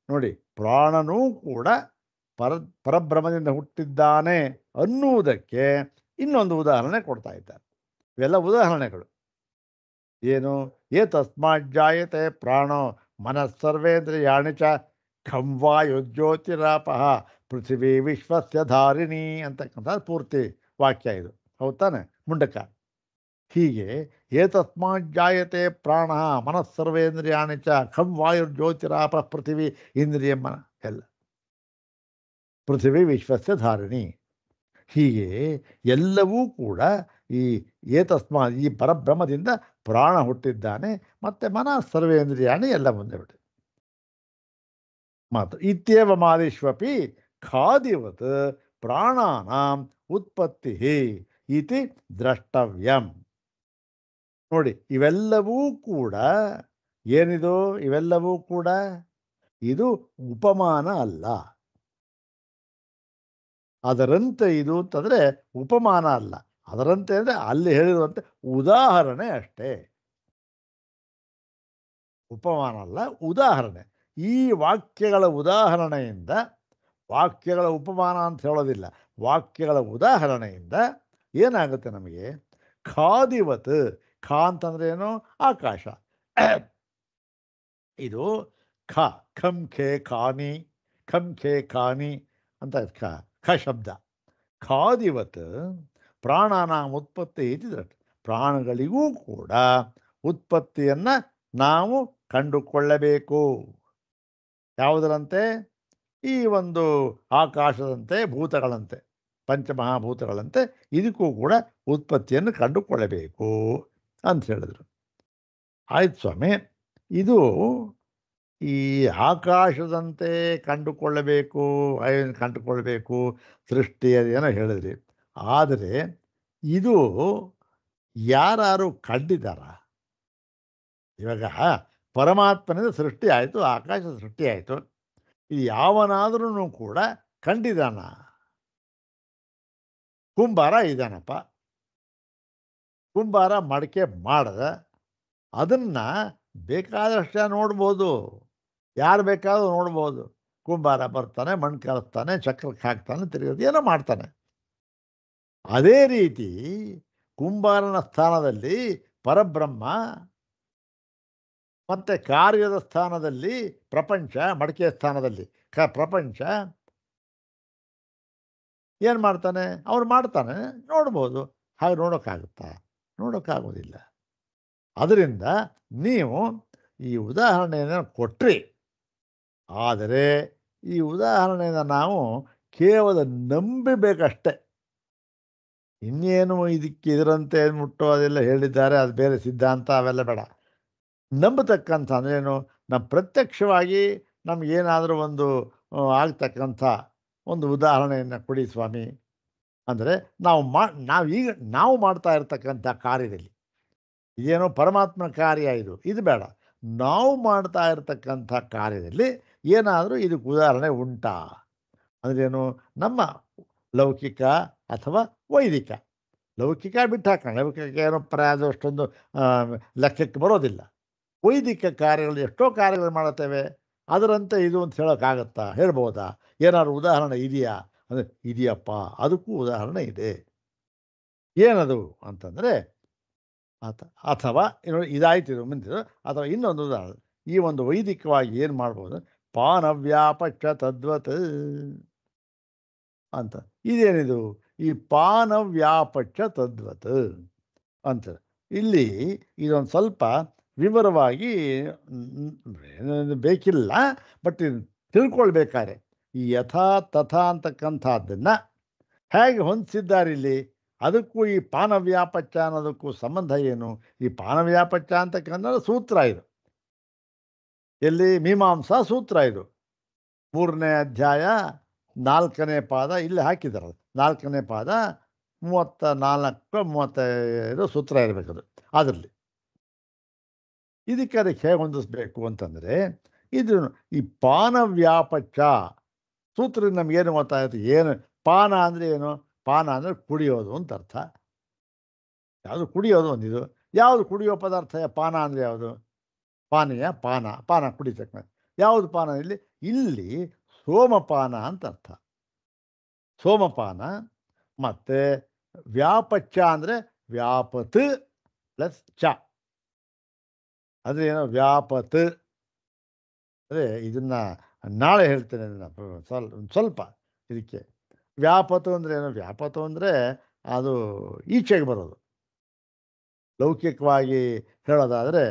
ನೋಡಿ ಪ್ರಾಣನೂ ಕೂಡ ಪರಬ್ರಹ್ಮದಿಂದ ಹುಟ್ಟಿದ್ದಾನೆ ಅನ್ನುವುದಕ್ಕೆ ಇನ್ನೊಂದು ಉದಾಹರಣೆ ಕೊಡ್ತಾ ಇದ್ದಾರೆ. ಇವೆಲ್ಲ ಉದಾಹರಣೆಗಳು. ಏನು? ಏತಸ್ಮಾತ್ ಜಾಯತೆ ಪ್ರಾಣೋ ಮನಸ್ಸರ್ವೇಂದ್ರಿಯಾಣಿ ಚ ಖಂ ವಾಯುಜ್ಯೋತಿರಾಪಃ ಪೃಥಿವೀ ವಿಶ್ವಸ್ಯ ಧಾರಿಣಿ ಅಂತಕ್ಕಂಥ ಪೂರ್ತಿ ವಾಕ್ಯ ಇದು. ಹೌದು ತಾನೆ? ಮುಂಡಕ. ಹೀಗೆ ಏತಸ್ಮಾತ್ ಜಾಯತೆ ಪ್ರಾಣ ಮನಸ್ಸರ್ವೇಂದ್ರಿಯಾಣಿ ಚ ಖಂ ವಾಯುರ್ಜ್ಯೋತಿರಾಪ ಪೃಥಿವೀ ಇಂದ್ರಿಯ ಮನ ಎಲ್ಲ ಪೃಥಿವೀ ವಿಶ್ವಸ್ಯ ಧಾರಿಣಿ. ಹೀಗೆ ಎಲ್ಲವೂ ಕೂಡ ಈ ಏತಸ್ಮಾತ್ ಈ ಪರಬ್ರಹ್ಮದಿಂದ ಪ್ರಾಣ ಹುಟ್ಟಿದ್ದಾನೆ, ಮತ್ತು ಮನಃ ಸರ್ವೇಂದ್ರಿಯಾಣಿ ಎಲ್ಲ ಮುಂದೆ ಬಿಟ್ಟು ಮಾತು. ಇತ್ಯೇವ ಮಾದಿಷ್ವಪಿ ಖಾದಿವತ್ ಪ್ರಾಣಾನಾಂ ಉತ್ಪತ್ತಿ ಇತಿ ದ್ರಷ್ಟವ್ಯಂ. ನೋಡಿ, ಇವೆಲ್ಲವೂ ಕೂಡ ಏನಿದು? ಇವೆಲ್ಲವೂ ಕೂಡ ಇದು ಉಪಮಾನ ಅಲ್ಲ. ಅದರಂತೆ ಇದು ಅಂತಂದರೆ ಉಪಮಾನ ಅಲ್ಲ. ಅದರಂತೆ ಅಂದರೆ ಅಲ್ಲಿ ಹೇಳಿರುವಂತೆ ಉದಾಹರಣೆ ಅಷ್ಟೇ, ಉಪಮಾನ ಅಲ್ಲ, ಉದಾಹರಣೆ. ಈ ವಾಕ್ಯಗಳ ಉದಾಹರಣೆಯಿಂದ, ವಾಕ್ಯಗಳ ಉಪಮಾನ ಅಂತ ಹೇಳೋದಿಲ್ಲ, ವಾಕ್ಯಗಳ ಉದಾಹರಣೆಯಿಂದ ಏನಾಗುತ್ತೆ ನಮಗೆ? ಖಾದಿವತ್, ಖ ಅಂತಂದ್ರೆ ಏನು? ಆಕಾಶ. ಇದು ಖ, ಖಂ ಖೇ ಖಾನಿ, ಖಂ ಖೇ ಖಾನಿ ಅಂತ ಖ ಶಬ್ದ. ಖಾದಿವತ್ ಪ್ರಾಣಾನಾಂ ಉತ್ಪತ್ತಿ ಇತಿ ದೃಷ್ಟ. ಪ್ರಾಣಗಳಿಗೂ ಕೂಡ ಉತ್ಪತ್ತಿಯನ್ನು ನಾವು ಕಂಡುಕೊಳ್ಳಬೇಕು. ಯಾವುದರಂತೆ? ಈ ಒಂದು ಆಕಾಶದಂತೆ, ಭೂತಗಳಂತೆ, ಪಂಚಮಹಾಭೂತಗಳಂತೆ ಇದಕ್ಕೂ ಕೂಡ ಉತ್ಪತ್ತಿಯನ್ನು ಕಂಡುಕೊಳ್ಳಬೇಕು ಅಂತ ಹೇಳಿದ್ರು. ಆಯ್ತು ಸ್ವಾಮಿ, ಇದು ಈ ಆಕಾಶದಂತೆ ಕಂಡುಕೊಳ್ಳಬೇಕು ಸೃಷ್ಟಿ ಅದೇನೋ ಹೇಳಿದ್ರಿ. ಆದರೆ ಇದು ಯಾರು ಕಂಡಿದ್ದಾರ? ಇವಾಗ ಪರಮಾತ್ಮನಿಂದ ಸೃಷ್ಟಿ ಆಯಿತು, ಆಕಾಶ ಸೃಷ್ಟಿ ಆಯಿತು, ಇದು ಯಾವನಾದ್ರೂ ಕೂಡ ಕಂಡಿದ್ದಾನ? ಕುಂಬಾರ ಇದ್ದಾನಪ್ಪ, ಕುಂಬಾರ ಮಡಿಕೆ ಮಾಡದ, ಅದನ್ನು ಬೇಕಾದಷ್ಟು ನೋಡ್ಬೋದು, ಯಾರು ಬೇಕಾದ್ರೂ ನೋಡ್ಬೋದು. ಕುಂಬಾರ ಬರ್ತಾನೆ, ಮಣ್ಣು ಕಲಿಸ್ತಾನೆ, ಚಕ್ರಕ್ಕೆ ಹಾಕ್ತಾನೆ, ತಿರುಗೋದು ಏನೋ ಮಾಡ್ತಾನೆ. ಅದೇ ರೀತಿ ಕುಂಬಾರನ ಸ್ಥಾನದಲ್ಲಿ ಪರಬ್ರಹ್ಮ, ಮತ್ತು ಕಾರ್ಯದ ಸ್ಥಾನದಲ್ಲಿ ಪ್ರಪಂಚ, ಮಡಿಕೆಯ ಸ್ಥಾನದಲ್ಲಿ ಪ್ರಪಂಚ ಏನು ಮಾಡ್ತಾನೆ? ಅವ್ರು ಮಾಡ್ತಾನೆ, ನೋಡ್ಬೋದು. ಹಾಗೆ ನೋಡೋಕ್ಕಾಗುತ್ತಾ? ನೋಡೋಕ್ಕಾಗೋದಿಲ್ಲ. ಅದರಿಂದ ನೀವು ಈ ಉದಾಹರಣೆಯನ್ನು ಕೊಟ್ರಿ, ಆದರೆ ಈ ಉದಾಹರಣೆಯನ್ನು ನಾವು ಕೇವಲ ನಂಬಬೇಕಷ್ಟೆ. ಇನ್ನೇನು ಇದರಂತೆ ಮುಟ್ಟೋ ಅದೆಲ್ಲ ಹೇಳಿದ್ದಾರೆ, ಅದು ಬೇರೆ ಸಿದ್ಧಾಂತ, ಅವೆಲ್ಲ ಬೇಡ. ನಂಬತಕ್ಕಂಥ ಅಂದ್ರೇನು? ನಮ್ಮ ಪ್ರತ್ಯಕ್ಷವಾಗಿ ನಮಗೇನಾದರೂ ಒಂದು ಆಗ್ತಕ್ಕಂಥ ಒಂದು ಉದಾಹರಣೆಯನ್ನು ಕೊಡಿ ಸ್ವಾಮಿ ಅಂದರೆ, ನಾವು ಮಾಡ್ತಾ ಇರ್ತಕ್ಕಂಥ ಕಾರ್ಯದಲ್ಲಿ ಇದೇನೋ ಪರಮಾತ್ಮನ ಕಾರ್ಯ, ಇದು ಬೇಡ. ನಾವು ಮಾಡ್ತಾ ಇರ್ತಕ್ಕಂಥ ಕಾರ್ಯದಲ್ಲಿ ಏನಾದರೂ ಇದಕ್ಕೆ ಉದಾಹರಣೆ ಉಂಟಾ ಅಂದ್ರೇನು? ನಮ್ಮ ಲೌಕಿಕ ಅಥವಾ ವೈದಿಕ. ಲೌಕಿಕ ಬಿಟ್ಟು ಹಾಕೋಣ, ಲೌಕಿಕ ಏನೋ ಪ್ರಾಯದ ಅಷ್ಟೊಂದು ಲೆಕ್ಕಕ್ಕೆ ಬರೋದಿಲ್ಲ. ವೈದಿಕ ಕಾರ್ಯಗಳು ಎಷ್ಟೋ ಕಾರ್ಯಗಳು ಮಾಡುತ್ತೇವೆ, ಅದರಂತೆ ಇದು ಅಂತ ಹೇಳೋಕ್ಕಾಗತ್ತಾ? ಹೇಳ್ಬೋದಾ? ಏನಾದ್ರು ಉದಾಹರಣೆ ಇದೆಯಾ ಅಂದರೆ ಇದೆಯಪ್ಪ, ಅದಕ್ಕೂ ಉದಾಹರಣೆ ಇದೆ. ಏನದು ಅಂತಂದರೆ ಅಥವಾ ಇದಾಯ್ತು, ಇದು ಮುಂದಿದ್ದು. ಅಥವಾ ಇನ್ನೊಂದು ಉದಾಹರಣೆ, ಈ ಒಂದು ವೈದಿಕವಾಗಿ ಏನು ಮಾಡ್ಬೋದು? ಪಾನವ್ಯಾಪಕ್ಷ ತದ್ವತ್ ಅಂತ. ಇದೇನಿದು? ಈ ಪಾನವ್ಯಾಪಕ್ಷ ತದ್ವತ್ ಅಂತ. ಇಲ್ಲಿ ಇದೊಂದು ಸ್ವಲ್ಪ ವಿವರವಾಗಿ ಬೇಕಿಲ್ಲ, ಬಟ್ ತಿಳ್ಕೊಳ್ಬೇಕಾದ್ರೆ ಈ ಯಥಾ ತಥಾ ಅಂತಕ್ಕಂಥದ್ದನ್ನು ಹೇಗೆ ಹೊಂದಿಸಿದ್ದಾರೆ ಇಲ್ಲಿ, ಅದಕ್ಕೂ ಈ ಪಾನವ್ಯಾಪಚ್ಚ ಅನ್ನೋದಕ್ಕೂ ಸಂಬಂಧ ಏನು? ಈ ಪಾನವ್ಯಾಪಚ್ಚ ಅಂತಕ್ಕಂಥದ್ದು ಸೂತ್ರ ಇದು. ಎಲ್ಲಿ? ಮೀಮಾಂಸಾ ಸೂತ್ರ ಇದು. 3ನೇ ಅಧ್ಯಾಯ 4ನೇ ಪಾದ ಇಲ್ಲಿ ಹಾಕಿದ್ದಾರೆ. 4ನೇ ಪಾದ 34 35 ಸೂತ್ರ ಇರಬೇಕದು. ಅದರಲ್ಲಿ ಅದಕ್ಕೆ ಹೇಗೆ ಹೊಂದಿಸ್ಬೇಕು ಅಂತಂದರೆ, ಇದು ಈ ಪಾನವ್ಯಾಪಚ್ಚ ಸೂತ್ರದಿಂದ ನಮಗೇನು ಗೊತ್ತಾಗುತ್ತೆ? ಏನು ಪಾನ ಅಂದರೆ ಏನು? ಪಾನ ಅಂದರೆ ಕುಡಿಯೋದು ಅಂತ ಅರ್ಥ. ಯಾವುದು ಕುಡಿಯೋದು ಒಂದಿದು. ಯಾವುದು ಕುಡಿಯೋ ಪದಾರ್ಥ? ಪಾನ ಅಂದರೆ ಯಾವುದು? ಪಾನೀಯ, ಪಾನ ಕುಡಿತಕ್ಕ ಯಾವುದು ಪಾನ? ಇಲ್ಲಿ ಸೋಮಪಾನ ಅಂತ ಅರ್ಥ. ಸೋಮಪಾನ. ಮತ್ತು ವ್ಯಾಪಚ್ಚ ಅಂದರೆ ವ್ಯಾಪತ್ ಪ್ಲಸ್ ಚ. ಅಂದರೆ ಏನೋ ವ್ಯಾಪತ್ ಅಂದರೆ ಇದನ್ನು ನಾಳೆ ಹೇಳ್ತೇನೆ, ಸ್ವಲ್ಪ ಇದಕ್ಕೆ. ವ್ಯಾಪತು ಅಂದರೆ ಏನು? ವ್ಯಾಪತು ಅಂದರೆ ಅದು ಈಚೆಗೆ ಬರೋದು. ಲೌಕಿಕವಾಗಿ ಹೇಳೋದಾದರೆ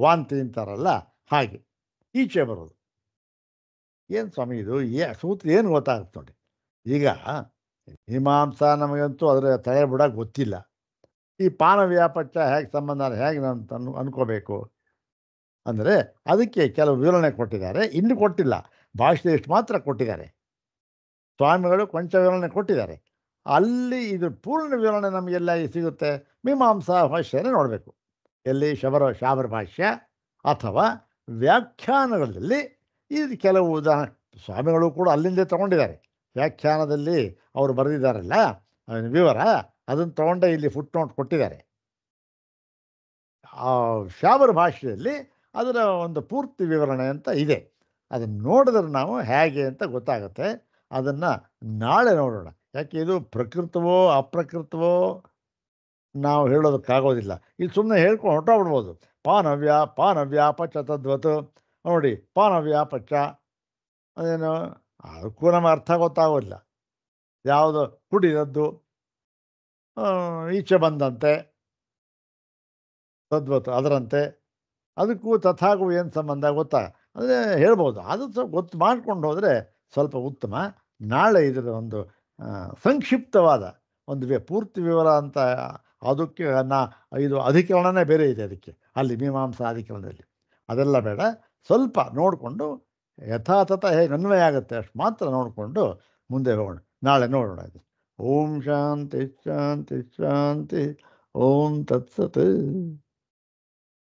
ವಾಂತಿ ಅಂತಾರಲ್ಲ, ಹಾಗೆ ಈಚೆ ಬರೋದು. ಏನು ಸ್ವಾಮಿ ಇದು? ಸೂತ್ರ ಏನು ಗೊತ್ತಾಗುತ್ತೆ ನೋಡಿ. ಈಗ ಮೀಮಾಂಸಾ ನಮಗಂತೂ ಅದರ ತಲೆ ಬಿಡೋಕೆ ಗೊತ್ತಿಲ್ಲ. ಈ ಪಾನ ವ್ಯಾಪಚ್ಚ ಹೇಗೆ ಸಂಬಂಧ, ಹೇಗೆ ನಾನು ಅನ್ಕೋಬೇಕು ಅಂದರೆ ಅದಕ್ಕೆ ಕೆಲವು ವಿವರಣೆ ಕೊಟ್ಟಿದ್ದಾರೆ. ಇನ್ನು ಕೊಟ್ಟಿಲ್ಲ, ಭಾಷೆ ಎಷ್ಟು ಮಾತ್ರ ಕೊಟ್ಟಿದ್ದಾರೆ. ಸ್ವಾಮಿಗಳು ಕೊಂಚ ವಿವರಣೆ ಕೊಟ್ಟಿದ್ದಾರೆ. ಅಲ್ಲಿ ಇದು ಪೂರ್ಣ ವಿವರಣೆ ನಮಗೆಲ್ಲ ಸಿಗುತ್ತೆ ಮೀಮಾಂಸಾ ಭಾಷ್ಯನೇ ನೋಡಬೇಕು. ಎಲ್ಲಿ? ಶಾಬರ ಭಾಷ್ಯ ಅಥವಾ ವ್ಯಾಖ್ಯಾನಗಳಲ್ಲಿ ಇದು ಕೆಲವು ಉದಾಹರಣೆ ಸ್ವಾಮಿಗಳು ಕೂಡ ಅಲ್ಲಿಂದೇ ತೊಗೊಂಡಿದ್ದಾರೆ. ವ್ಯಾಖ್ಯಾನದಲ್ಲಿ ಅವರು ಬರೆದಿದ್ದಾರಲ್ಲ ವಿವರ, ಅದನ್ನು ತೊಗೊಂಡೇ ಇಲ್ಲಿ ಫುಟ್ ನೋಟ್ ಕೊಟ್ಟಿದ್ದಾರೆ. ಆ ಶಾಬರ ಭಾಷೆಯಲ್ಲಿ ಅದರ ಒಂದು ಪೂರ್ತಿ ವಿವರಣೆ ಅಂತ ಇದೆ. ಅದನ್ನು ನೋಡಿದ್ರೆ ನಾವು ಹೇಗೆ ಅಂತ ಗೊತ್ತಾಗುತ್ತೆ. ಅದನ್ನು ನಾಳೆ ನೋಡೋಣ. ಯಾಕೆ ಇದು ಪ್ರಕೃತವೋ ಅಪ್ರಕೃತವೋ ನಾವು ಹೇಳೋದಕ್ಕಾಗೋದಿಲ್ಲ. ಇಲ್ಲಿ ಸುಮ್ಮನೆ ಹೇಳ್ಕೊಂಡು ಹೊರಟೋಗ್ಬಿಡ್ಬೋದು. ಪಾನವ್ಯಾಪಚ್ಚ ತದ್ವತ್ ನೋಡಿ. ಪಾನವ್ಯಾಪಚ್ಚ ಅದೇನು? ಅದಕ್ಕೂ ನಮ್ಮ ಅರ್ಥ ಗೊತ್ತಾಗೋದಿಲ್ಲ. ಯಾವುದು? ಕುಡಿದದ್ದು, ಈಚೆ ಬಂದಂತೆ, ತದ್ವತ್ ಅದರಂತೆ. ಅದಕ್ಕೂ ತಥಾಗೂ ಏನು ಸಂಬಂಧ ಗೊತ್ತಾ? ಅಂದರೆ ಹೇಳ್ಬೋದು. ಅದು ಸ್ವಲ್ಪ ಗೊತ್ತು ಮಾಡ್ಕೊಂಡು ಹೋದರೆ ಸ್ವಲ್ಪ ಉತ್ತಮ. ನಾಳೆ ಇದರ ಒಂದು ಸಂಕ್ಷಿಪ್ತವಾದ ಒಂದು ಪೂರ್ತಿ ವಿವರ ಅಂತ ಅದಕ್ಕೆ ಇದು ಅಧಿಕರಣನೇ ಬೇರೆ ಇದೆ ಅದಕ್ಕೆ, ಅಲ್ಲಿ ಮೀಮಾಂಸಾ ಅಧಿಕರಣದಲ್ಲಿ. ಅದೆಲ್ಲ ಬೇಡ, ಸ್ವಲ್ಪ ನೋಡಿಕೊಂಡು ಯಥಾತಥ ಹೇಗೆ ಅನ್ವಯ ಆಗುತ್ತೆ ಅಷ್ಟು ಮಾತ್ರ ನೋಡಿಕೊಂಡು ಮುಂದೆ ಹೋಗೋಣ. ನಾಳೆ ನೋಡೋಣ ಇದು. ಓಂ ಶಾಂತಿ ಶಾಂತಿ ಶಾಂತಿ. ಓಂ ತತ್ಸತ್.